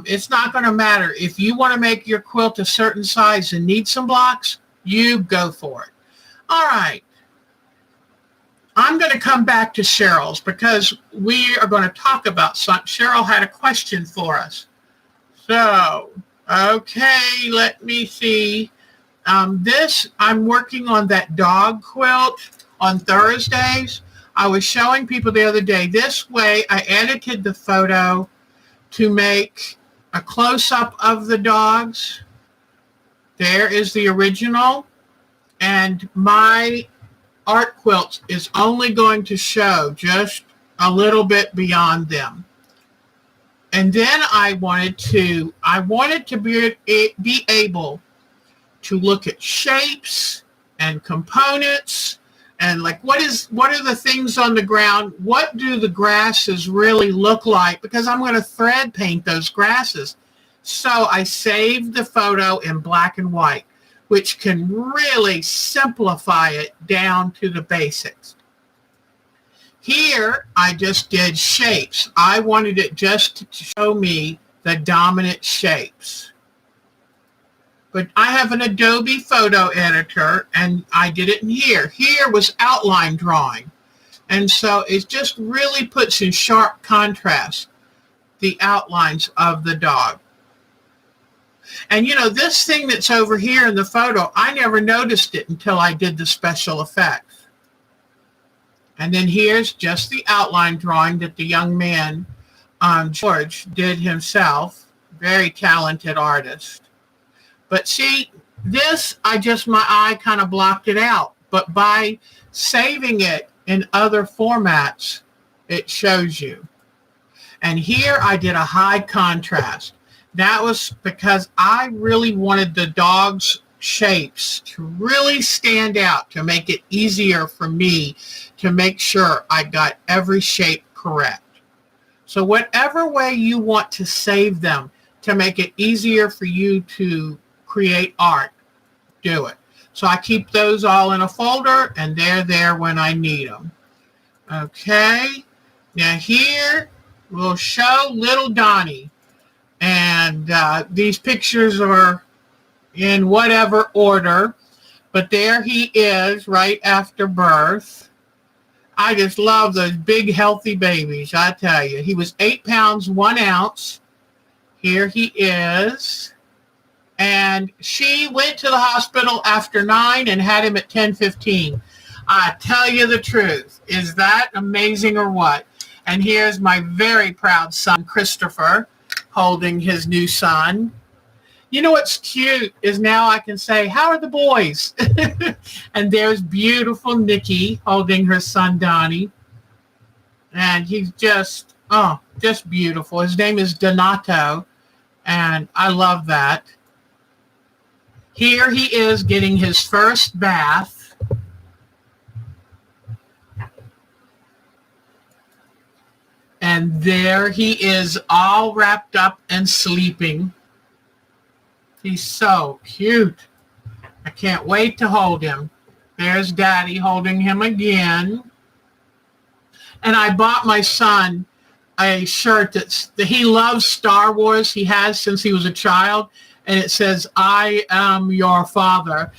It's not going to matter. If you want to make your quilt a certain size and need some blocks, you go for it. All right. I'm going to come back to Cheryl's because we are going to talk about something. Cheryl had a question for us. So, okay, let me see. I'm working on that dog quilt on Thursdays. I was showing people the other day. This way, I edited the photo to make a close-up of the dogs. There is the original. And my art quilt is only going to show just a little bit beyond them. And then I wanted to be able to look at shapes and components and like what are the things on the ground? What do the grasses really look like? Because I'm going to thread paint those grasses. So I saved the photo in black and white, which can really simplify it down to the basics. Here, I just did shapes. I wanted it just to show me the dominant shapes. But I have an Adobe photo editor, and I did it in here. Here was outline drawing. And so it just really puts in sharp contrast the outlines of the dog. And this thing that's over here in the photo, I never noticed it until I did the special effects. And then here's just the outline drawing that the young man, George, did himself. Very talented artist. But see, this, my eye kind of blocked it out. But by saving it in other formats, it shows you. And here I did a high contrast. That was because I really wanted the dog's shapes to really stand out, to make it easier for me to make sure I got every shape correct. So whatever way you want to save them to make it easier for you to create art, do it. So I keep those all in a folder, and they're there when I need them. Okay, now here we'll show little Donnie. And these pictures are in whatever order, but there he is right after birth. I just love those big, healthy babies, I tell you. He was 8 pounds, 1 ounce. Here he is. And she went to the hospital after 9 and had him at 10:15. I tell you the truth. Is that amazing or what? And here's my very proud son, Christopher, holding his new son. You know what's cute is now I can say, how are the boys? And there's beautiful Nikki holding her son, Donnie. And he's just beautiful. His name is Donato, and I love that. Here he is getting his first bath. And there he is all wrapped up and sleeping. He's so cute. I can't wait to hold him. There's Daddy holding him again. And I bought my son a shirt that he loves Star Wars. He has since he was a child. And it says, I am your father.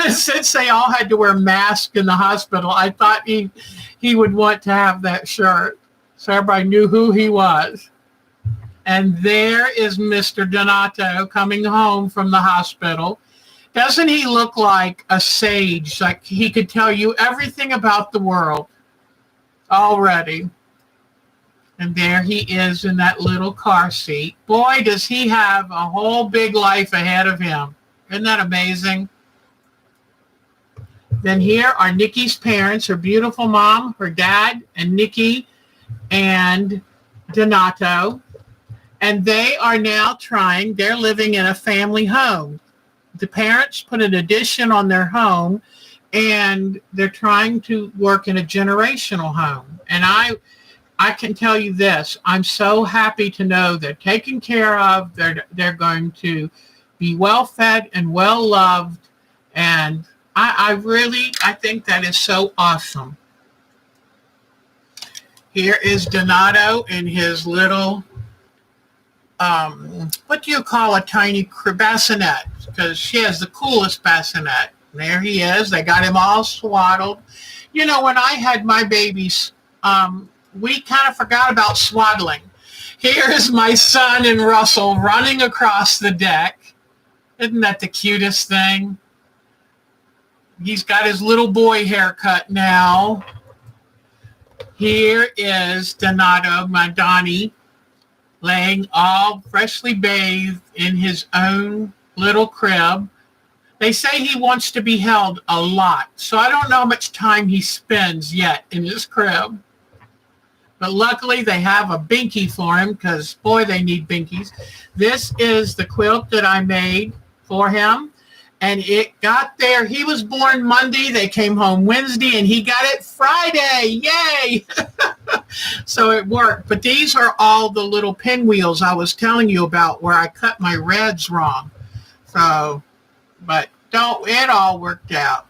Since they all had to wear masks in the hospital, I thought he would want to have that shirt. So everybody knew who he was. And there is Mr. Donato coming home from the hospital. Doesn't he look like a sage? Like he could tell you everything about the world already. And there he is in that little car seat. Boy, does he have a whole big life ahead of him. Isn't that amazing? Then here are Nikki's parents, her beautiful mom, her dad, and Nikki and Donato. And they are now they're living in a family home. The parents put an addition on their home, and they're trying to work in a generational home. And I I can tell you this. I'm so happy to know they're taken care of. They're going to be well fed and well loved. And I think that is so awesome. Here is Donato in his little, what do you call a tiny bassinet? Because she has the coolest bassinet. There he is. They got him all swaddled. You know, when I had my babies, we kind of forgot about swaddling. Here is my son and Russell running across the deck. Isn't that the cutest thing? He's got his little boy haircut now. Here is Donato, my Donnie, laying all freshly bathed in his own little crib. They say he wants to be held a lot, so I don't know how much time he spends yet in his crib. But luckily they have a binky for him because, boy, they need binkies. This is the quilt that I made for him. And it got there. He was born Monday. They came home Wednesday, and he got it Friday. Yay! So it worked. But these are all the little pinwheels I was telling you about where I cut my reds wrong. So, but it all worked out.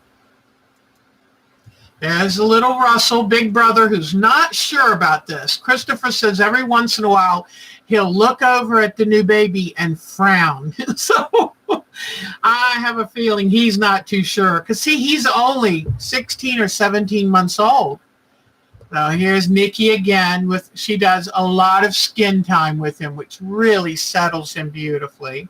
There's a little Russell, big brother, who's not sure about this. Christopher says every once in a while he'll look over at the new baby and frown. So I have a feeling he's not too sure. Because, see, he's only 16 or 17 months old. So here's Nikki again. She does a lot of skin time with him, which really settles him beautifully.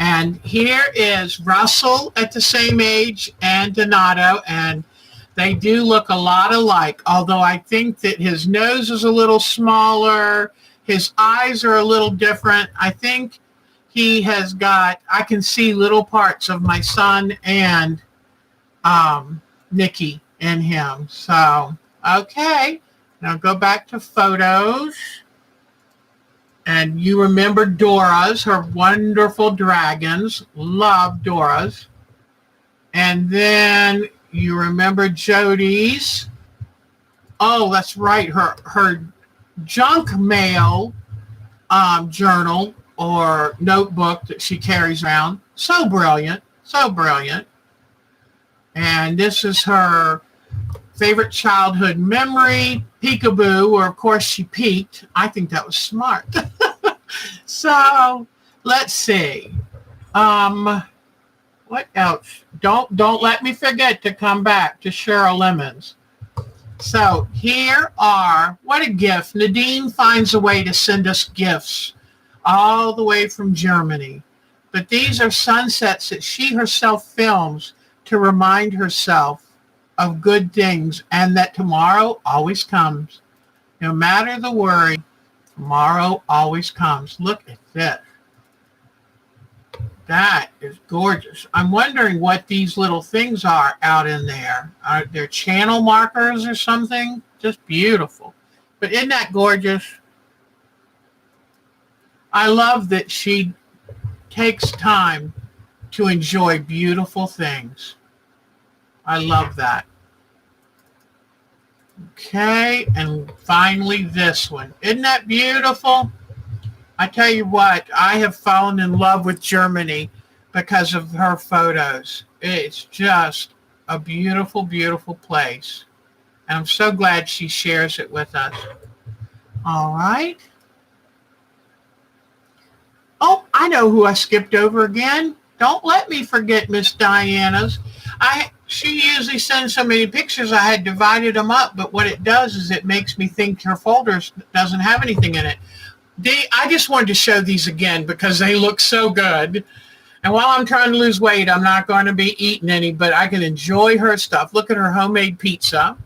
And here is Russell at the same age and Donato, and they do look a lot alike, although I think that his nose is a little smaller, his eyes are a little different. I think he has got, I can see little parts of my son and Nikki in him. So, okay, now go back to photos. And you remember Dora's, her wonderful dragons. Love Dora's. And then you remember Jody's. Oh, that's right. Her junk mail journal or notebook that she carries around. So brilliant. So brilliant. And this is her favorite childhood memory, peekaboo, or of course she peeked. I think that was smart. So let's see. What else? Don't let me forget to come back to Cheryl Lemons. So here are, what a gift. Nadine finds a way to send us gifts all the way from Germany. But these are sunsets that she herself films to remind herself of good things and that tomorrow always comes. No matter the worry, tomorrow always comes. Look at this. That is gorgeous. I'm wondering what these little things are out in there. Are they channel markers or something? Just beautiful. But isn't that gorgeous? I love that she takes time to enjoy beautiful things. I love that. Okay, and finally this one. Isn't that beautiful? I tell you what, I have fallen in love with Germany because of her photos. It's just a beautiful, beautiful place. And I'm so glad she shares it with us. All right. Oh, I know who I skipped over again. Don't let me forget Miss Diana's. She usually sends so many pictures, I had divided them up, but what it does is it makes me think her folders doesn't have anything in it. I just wanted to show these again because they look so good. And while I'm trying to lose weight, I'm not going to be eating any, but I can enjoy her stuff. Look at her homemade pizza.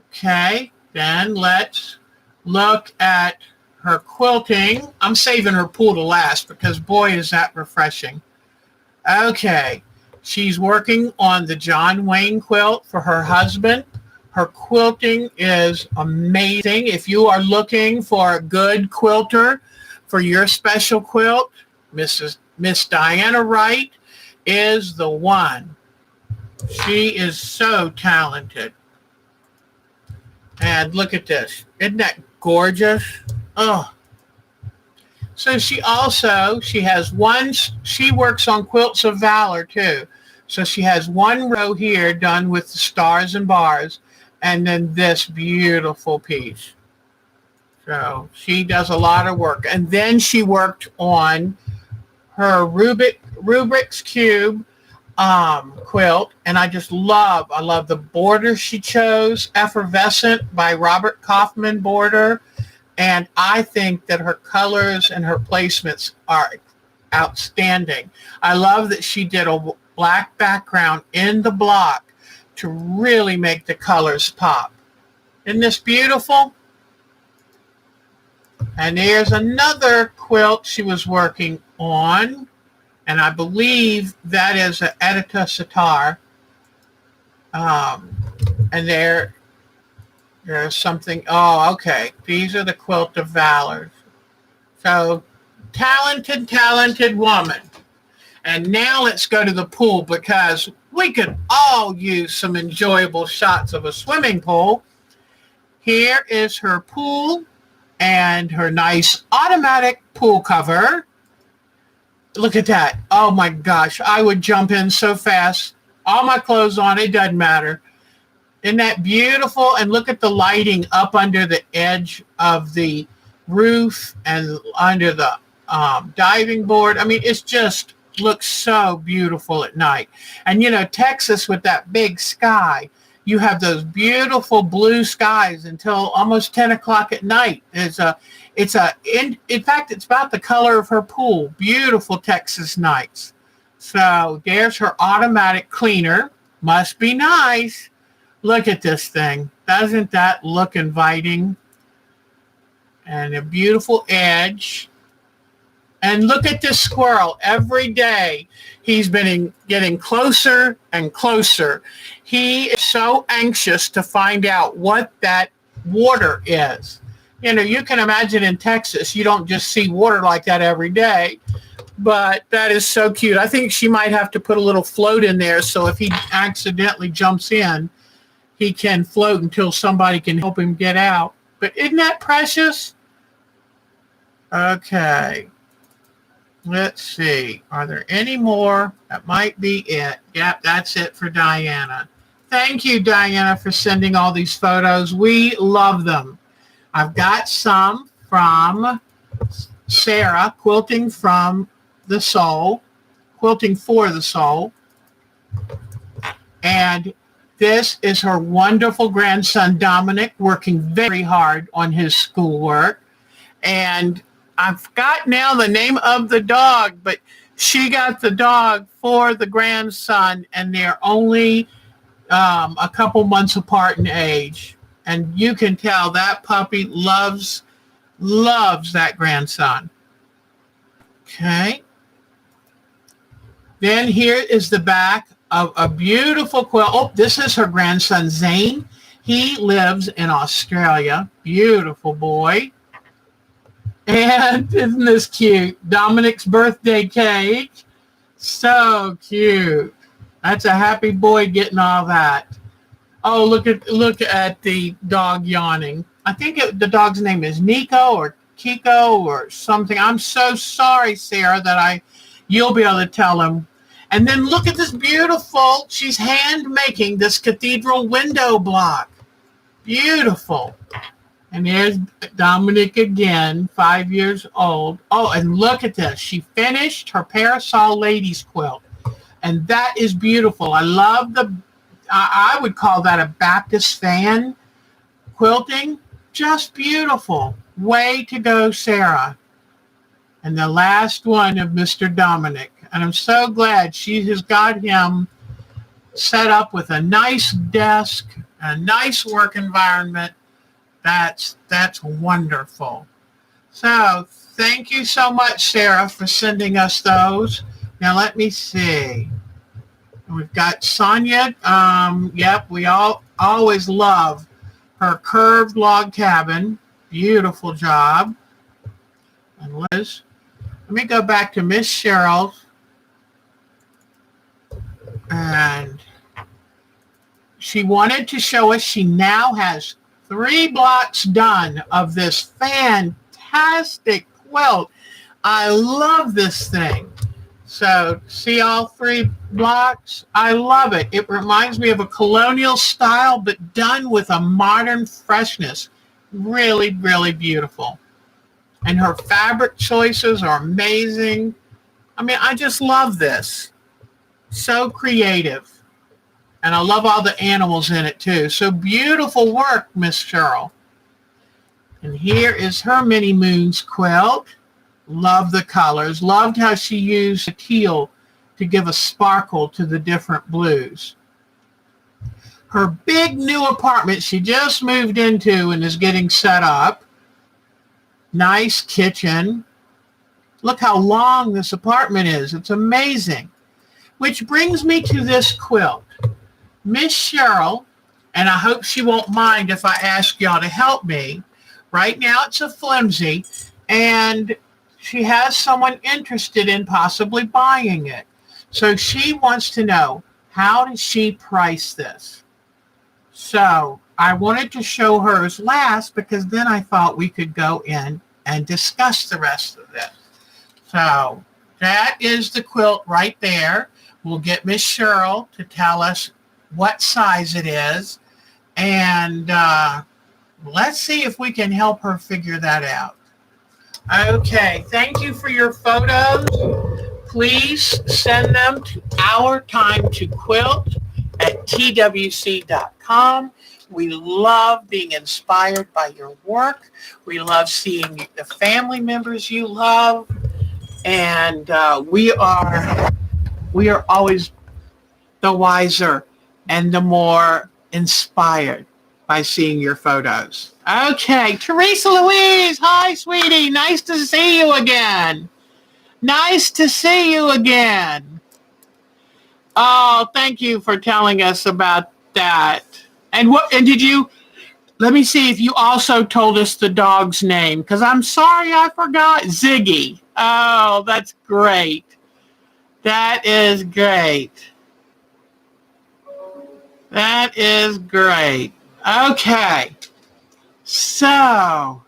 Okay, then let's look at her quilting. I'm saving her pool to last because, boy, is that refreshing. Okay. She's working on the John Wayne quilt for her husband. Her quilting is amazing. If you are looking for a good quilter for your special quilt, Miss Diana Wright is the one. She is so talented. And look at this. Isn't that gorgeous? Oh, so she works on Quilts of Valor too. So she has one row here done with the stars and bars, and then this beautiful piece. So she does a lot of work. And then she worked on her Rubik's Cube quilt, and I love the border she chose, Effervescent by Robert Kaufman border, and I think that her colors and her placements are outstanding. I love that she did a black background in the block to really make the colors pop. Isn't this beautiful? And there's another quilt she was working on, and I believe that is an Edita Sitar. And there's something. Oh, okay. These are the Quilt of Valor. So talented woman. And now let's go to the pool because we could all use some enjoyable shots of a swimming pool. Here is her pool and her nice automatic pool cover. Look at that. Oh my gosh. I would jump in so fast. All my clothes on. It doesn't matter. Isn't that beautiful? And look at the lighting up under the edge of the roof and under the diving board. I mean, it's just looks so beautiful at night. And, Texas with that big sky, you have those beautiful blue skies until almost 10 o'clock at night. In fact, it's about the color of her pool. Beautiful Texas nights. So there's her automatic cleaner. Must be nice. Look at this thing. Doesn't that look inviting? And a beautiful edge. And look at this squirrel. Every day he's been getting closer and closer. He is so anxious to find out what that water is. You can imagine in Texas, you don't just see water like that every day. But that is so cute. I think she might have to put a little float in there so if he accidentally jumps in, he can float until somebody can help him get out. But isn't that precious? Okay. Let's see. Are there any more? That might be it. Yep, that's it for Diana. Thank you, Diana, for sending all these photos. We love them. I've got some from Sarah, Quilting for the Soul. And this is her wonderful grandson, Dominic, working very hard on his schoolwork. And I forgot now the name of the dog, but she got the dog for the grandson, and they're only a couple months apart in age. And you can tell that puppy loves that grandson. Okay. Then here is the back of a beautiful quilt. Oh, this is her grandson, Zane. He lives in Australia. Beautiful boy. And isn't this cute? Dominic's birthday cake. So cute. That's a happy boy getting all that. Oh, look at the dog yawning. I think the dog's name is Nico or Kiko or something. I'm so sorry, Sarah, that you'll be able to tell him. And then look at this beautiful, she's hand making this cathedral window block. Beautiful. And there's Dominic again, 5 years old. Oh, and look at this. She finished her parasol ladies quilt. And that is beautiful. I love I would call that a Baptist fan quilting. Just beautiful. Way to go, Sarah. And the last one of Mr. Dominic. And I'm so glad she has got him set up with a nice desk, a nice work environment. That's wonderful. So thank you so much, Sarah, for sending us those. Now let me see. We've got Sonia. Yep, we always love her curved log cabin. Beautiful job. And Liz, let me go back to Miss Cheryl's. And she wanted to show us she now has 3 blocks done of this fantastic quilt. I love this thing. So see all 3 blocks? I love it. It reminds me of a colonial style, but done with a modern freshness. Really, really beautiful. And her fabric choices are amazing. I mean, I just love this. So creative. And I love all the animals in it too. So beautiful work, Miss Cheryl. And here is her Mini Moons quilt. Love the colors. Loved how she used the teal to give a sparkle to the different blues. Her big new apartment she just moved into and is getting set up. Nice kitchen. Look how long this apartment is. It's amazing. Which brings me to this quilt. Miss Cheryl, and I hope she won't mind if I ask y'all to help me. Right now it's a flimsy, and she has someone interested in possibly buying it. So she wants to know, how does she price this? So I wanted to show hers last because then I thought we could go in and discuss the rest of it. So that is the quilt right there. We'll get Miss Cheryl to tell us what size it is. And let's see if we can help her figure that out. Okay, thank you for your photos. Please send them to ourtimetoquilt@twc.com. We love being inspired by your work. We love seeing the family members you love. And we are always the wiser and the more inspired by seeing your photos. Okay, Teresa Louise, hi, sweetie. Nice to see you again. Nice to see you again. Oh, thank you for telling us about that. And did you, let me see if you also told us the dog's name, because I'm sorry I forgot. Ziggy. Oh, that's great. That is great. That is great. Okay. So,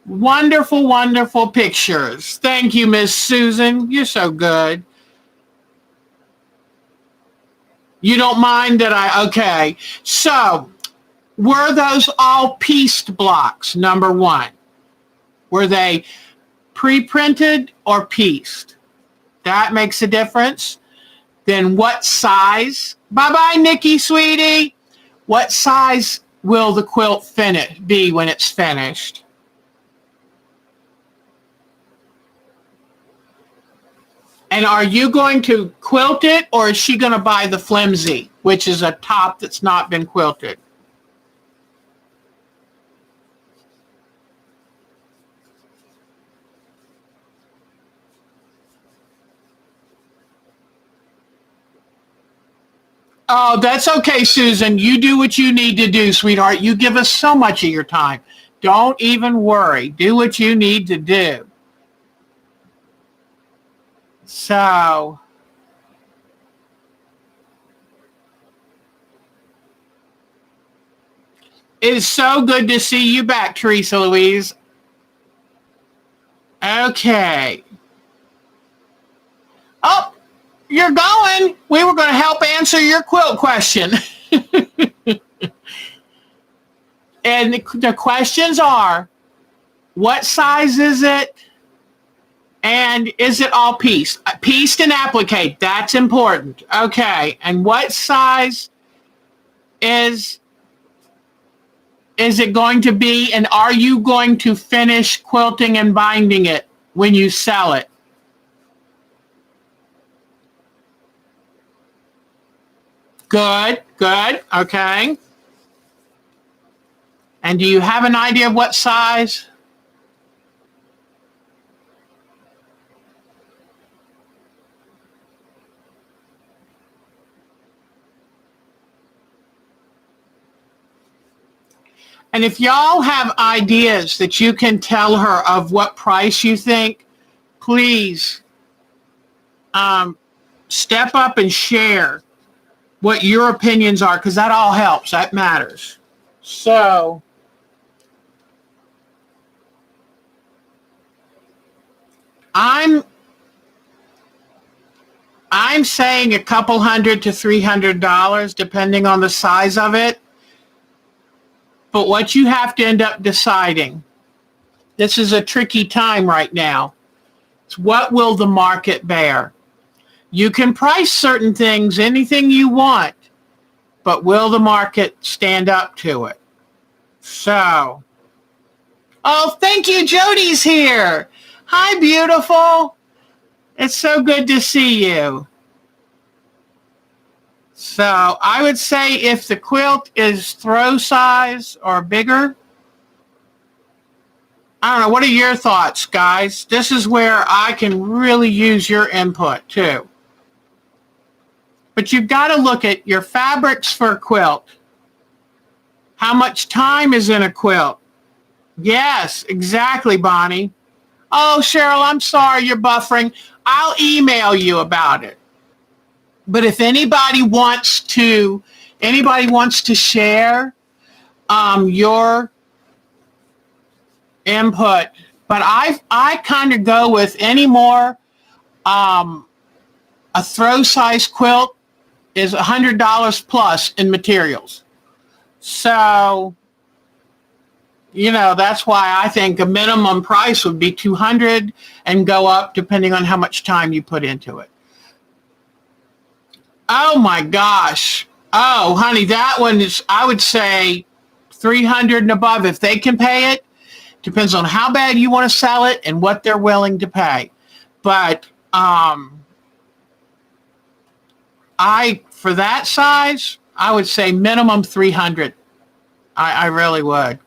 wonderful, wonderful pictures. Thank you, Miss Susan. You're so good. You don't mind that okay. So, were those all pieced blocks, number 1? Were they pre-printed or pieced? That makes a difference. Then what size? Bye-bye, Nikki, sweetie. What size will the quilt be when it's finished? And are you going to quilt it, or is she going to buy the flimsy, which is a top that's not been quilted? Oh, that's okay, Susan. You do what you need to do, sweetheart. You give us so much of your time. Don't even worry. Do what you need to do. So, it is so good to see you back, Teresa Louise. Okay. Oh, you're going. We were going to help answer your quilt question. And the questions are, what size is it? And is it all pieced? Pieced and applique. That's important. Okay. And what size is it going to be? And are you going to finish quilting and binding it when you sell it? Good, good, okay. And do you have an idea of what size? And if y'all have ideas that you can tell her of what price you think, please step up and share what your opinions are, because that all helps. That matters. So, I'm I'm saying a couple hundred to $300 depending on the size of it. But what you have to end up deciding, this is a tricky time right now. It's what will the market bear? You can price certain things, anything you want, but will the market stand up to it? So, oh, thank you. Jody's here. Hi, beautiful. It's so good to see you. So I would say if the quilt is throw size or bigger, I don't know. What are your thoughts, guys? This is where I can really use your input too. But you've got to look at your fabrics for a quilt. How much time is in a quilt? Yes, exactly, Bonnie. Oh, Cheryl, I'm sorry you're buffering. I'll email you about it. But if anybody wants to share your input, but I kind of go with any more a throw size quilt is $100 plus in materials. So, that's why I think a minimum price would be $200 and go up depending on how much time you put into it. Oh my gosh. Oh, honey, that one is, I would say $300 and above if they can pay it. Depends on how bad you want to sell it and what they're willing to pay. But for that size, I would say minimum $300. I really would.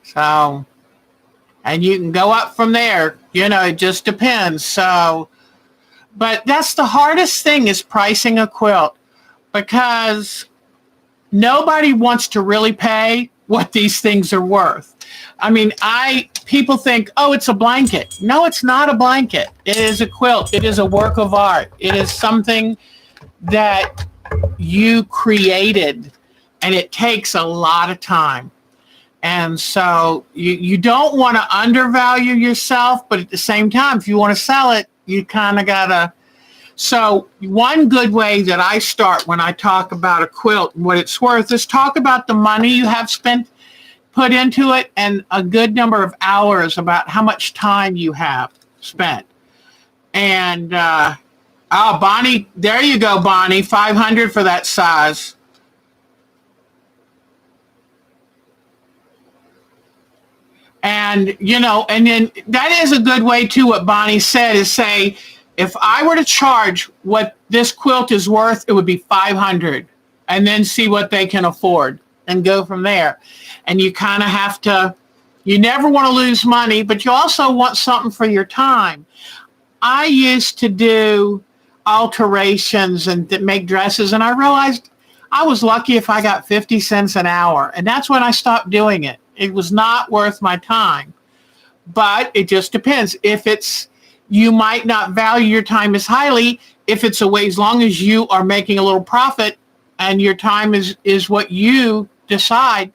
So, and you can go up from there. It just depends. So, but that's the hardest thing is pricing a quilt because nobody wants to really pay what these things are worth. I mean, people think, oh, it's a blanket. No, it's not a blanket. It is a quilt. It is a work of art. It is something that you created, and it takes a lot of time. And so you don't want to undervalue yourself, but at the same time, if you want to sell it, you kind of got to. So one good way that I start when I talk about a quilt and what it's worth is talk about the money you have put into it and a good number of hours about how much time you have spent. And, Bonnie, there you go, Bonnie, $500 for that size. And, and then that is a good way too, what Bonnie said is say, if I were to charge what this quilt is worth, it would be $500 and then see what they can afford and go from there. And you kind of have to, you never want to lose money, but you also want something for your time. I used to do alterations and make dresses, and I realized I was lucky if I got 50 cents an hour. And that's when I stopped doing it. It was not worth my time. But it just depends. You might not value your time as highly if it's a way, as long as you are making a little profit and your time is what you decide,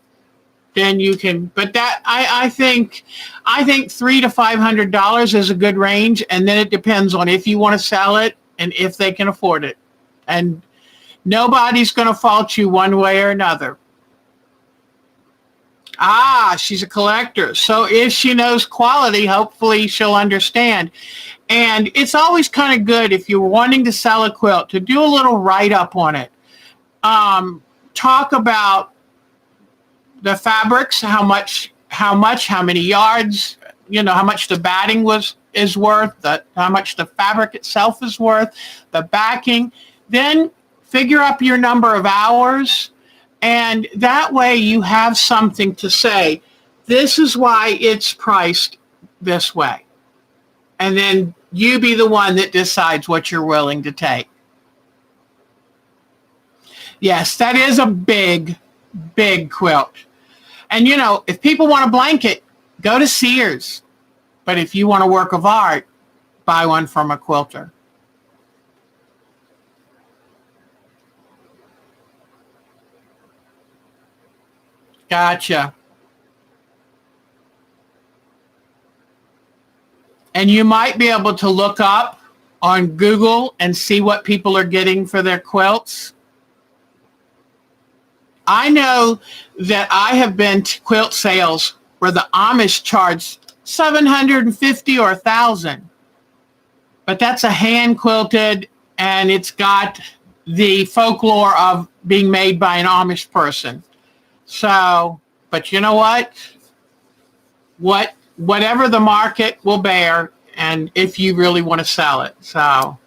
then you can. But that I think $300 to $500 is a good range, and then it depends on if you want to sell it and if they can afford it. And nobody's going to fault you one way or another. She's a collector. So if she knows quality, hopefully she'll understand. And it's always kind of good if you're wanting to sell a quilt to do a little write-up on it. Talk about the fabrics, how many yards, how much the batting is worth, how much the fabric itself is worth, the backing. Then figure up your number of hours. And that way you have something to say, this is why it's priced this way. And then you be the one that decides what you're willing to take. Yes, that is a big, big quilt. And, if people want a blanket, go to Sears. But if you want a work of art, buy one from a quilter. Gotcha. And you might be able to look up on Google and see what people are getting for their quilts. I know that I have been to quilt sales where the Amish charge $750 or $1,000, but that's a hand quilted, and it's got the folklore of being made by an Amish person. So, but you know what? Whatever the market will bear, and if you really want to sell it. So,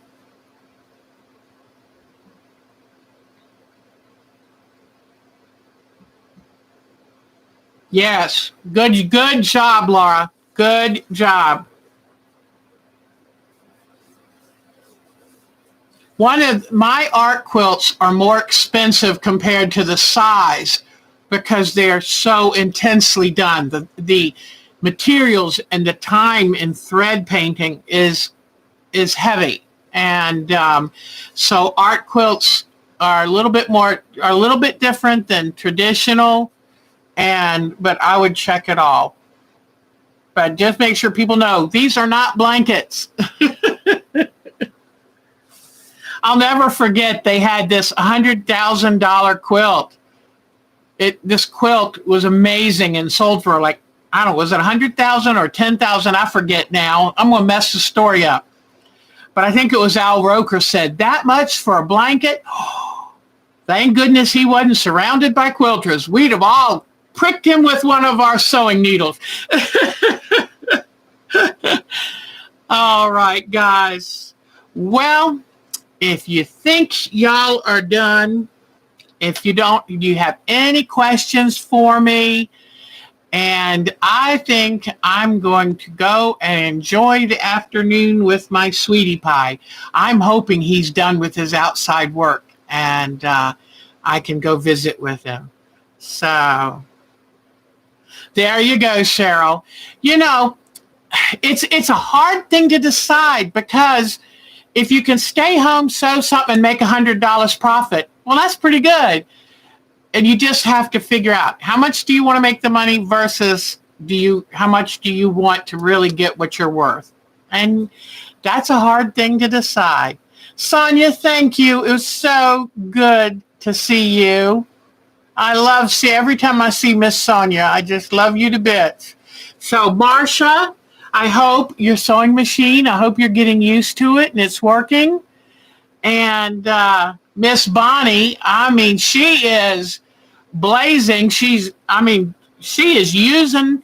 yes, good job, Laura. Good job. One of my art quilts are more expensive compared to the size because they're so intensely done. The materials and the time in thread painting is heavy, and so art quilts are a little bit different than traditional. And but I would check it all. But just make sure people know these are not blankets. I'll never forget they had this $100,000 quilt. This quilt was amazing and sold for like, I don't know, was it 100,000 or 10,000? I forget now. I'm going to mess the story up. But I think it was Al Roker said, that much for a blanket? Thank goodness he wasn't surrounded by quilters. We'd have all pricked him with one of our sewing needles. All right, guys. Well, if you think y'all are done, if you don't, you have any questions for me, and I think I'm going to go and enjoy the afternoon with my sweetie pie. I'm hoping he's done with his outside work, and I can go visit with him. So there you go, Cheryl. You know, it's a hard thing to decide, because if you can stay home, sew something, and make $100 profit, well, that's pretty good. And you just have to figure out how much do you want to make the money versus how much do you want to really get what you're worth? And that's a hard thing to decide. Sonia, thank you. It was so good to see you. Every time I see Miss Sonia, I just love you to bits. So, Marsha, I hope your sewing machine, I hope you're getting used to it and it's working. And Miss Bonnie, she is blazing. She is using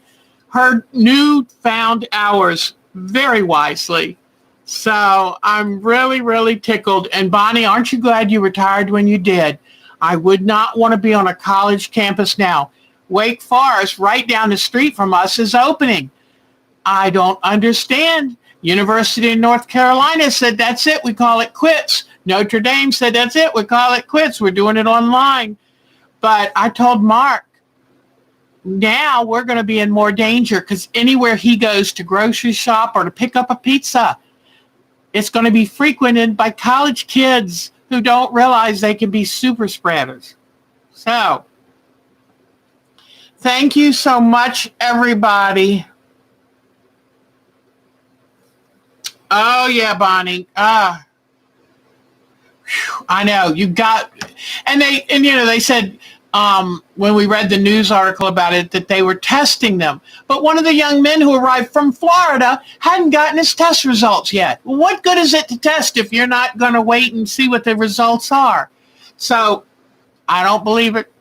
her newfound hours very wisely. So I'm really, really tickled. And Bonnie, aren't you glad you retired when you did? I would not want to be on a college campus now. Wake Forest, right down the street from us, is opening. I don't understand. University of North Carolina said, that's it, we call it quits. Notre Dame said, that's it, we call it quits. We're doing it online. But I told Mark, now we're going to be in more danger, because anywhere he goes to grocery shop or to pick up a pizza, it's going to be frequented by college kids who don't realize they can be super spreaders. So, thank you so much, everybody. Oh, yeah, Bonnie. I know you got, and they said when we read the news article about it that they were testing them. But one of the young men who arrived from Florida hadn't gotten his test results yet. Well, what good is it to test if you're not going to wait and see what the results are? So I don't believe it.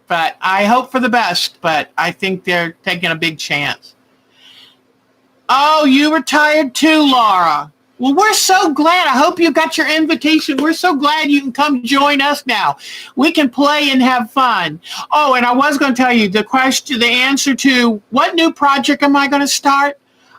But I hope for the best. But I think they're taking a big chance. Oh, you retired too, Laura. Well, we're so glad. I hope you got your invitation. We're so glad you can come join us now. We can play and have fun. Oh, and I was going to tell you the answer to what new project am I going to start?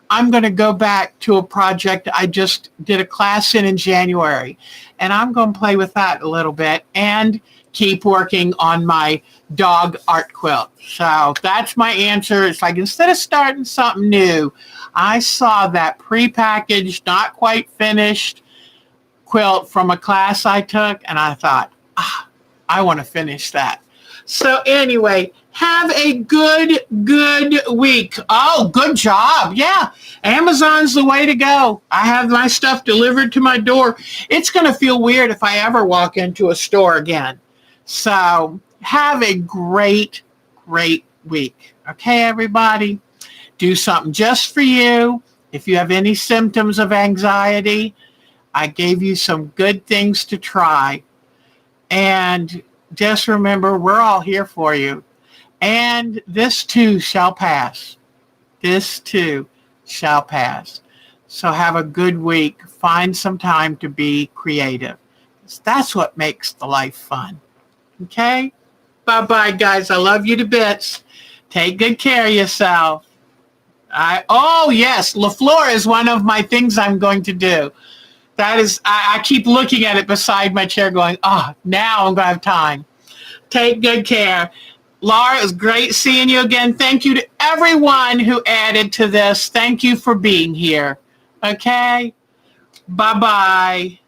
I'm going to go back to a project I just did a class in January, and I'm going to play with that a little bit and keep working on my dog art quilt. So that's my answer. It's like, instead of starting something new, I saw that prepackaged, not quite finished quilt from a class I took, and I thought, I want to finish that. So anyway, have a good week. Oh, good job. Yeah. Amazon's the way to go. I have my stuff delivered to my door. It's going to feel weird if I ever walk into a store again. So have a great week. Okay, everybody? Do something just for you. If you have any symptoms of anxiety, I gave you some good things to try. And just remember, we're all here for you. And this too shall pass. This too shall pass. So have a good week. Find some time to be creative. That's what makes the life fun. Okay? Bye-bye, guys. I love you to bits. Take good care of yourself. Oh, yes. LaFleur is one of my things I'm going to do. That is, I keep looking at it beside my chair going, now I'm going to have time. Take good care. Laura, it was great seeing you again. Thank you to everyone who added to this. Thank you for being here. Okay? Bye-bye.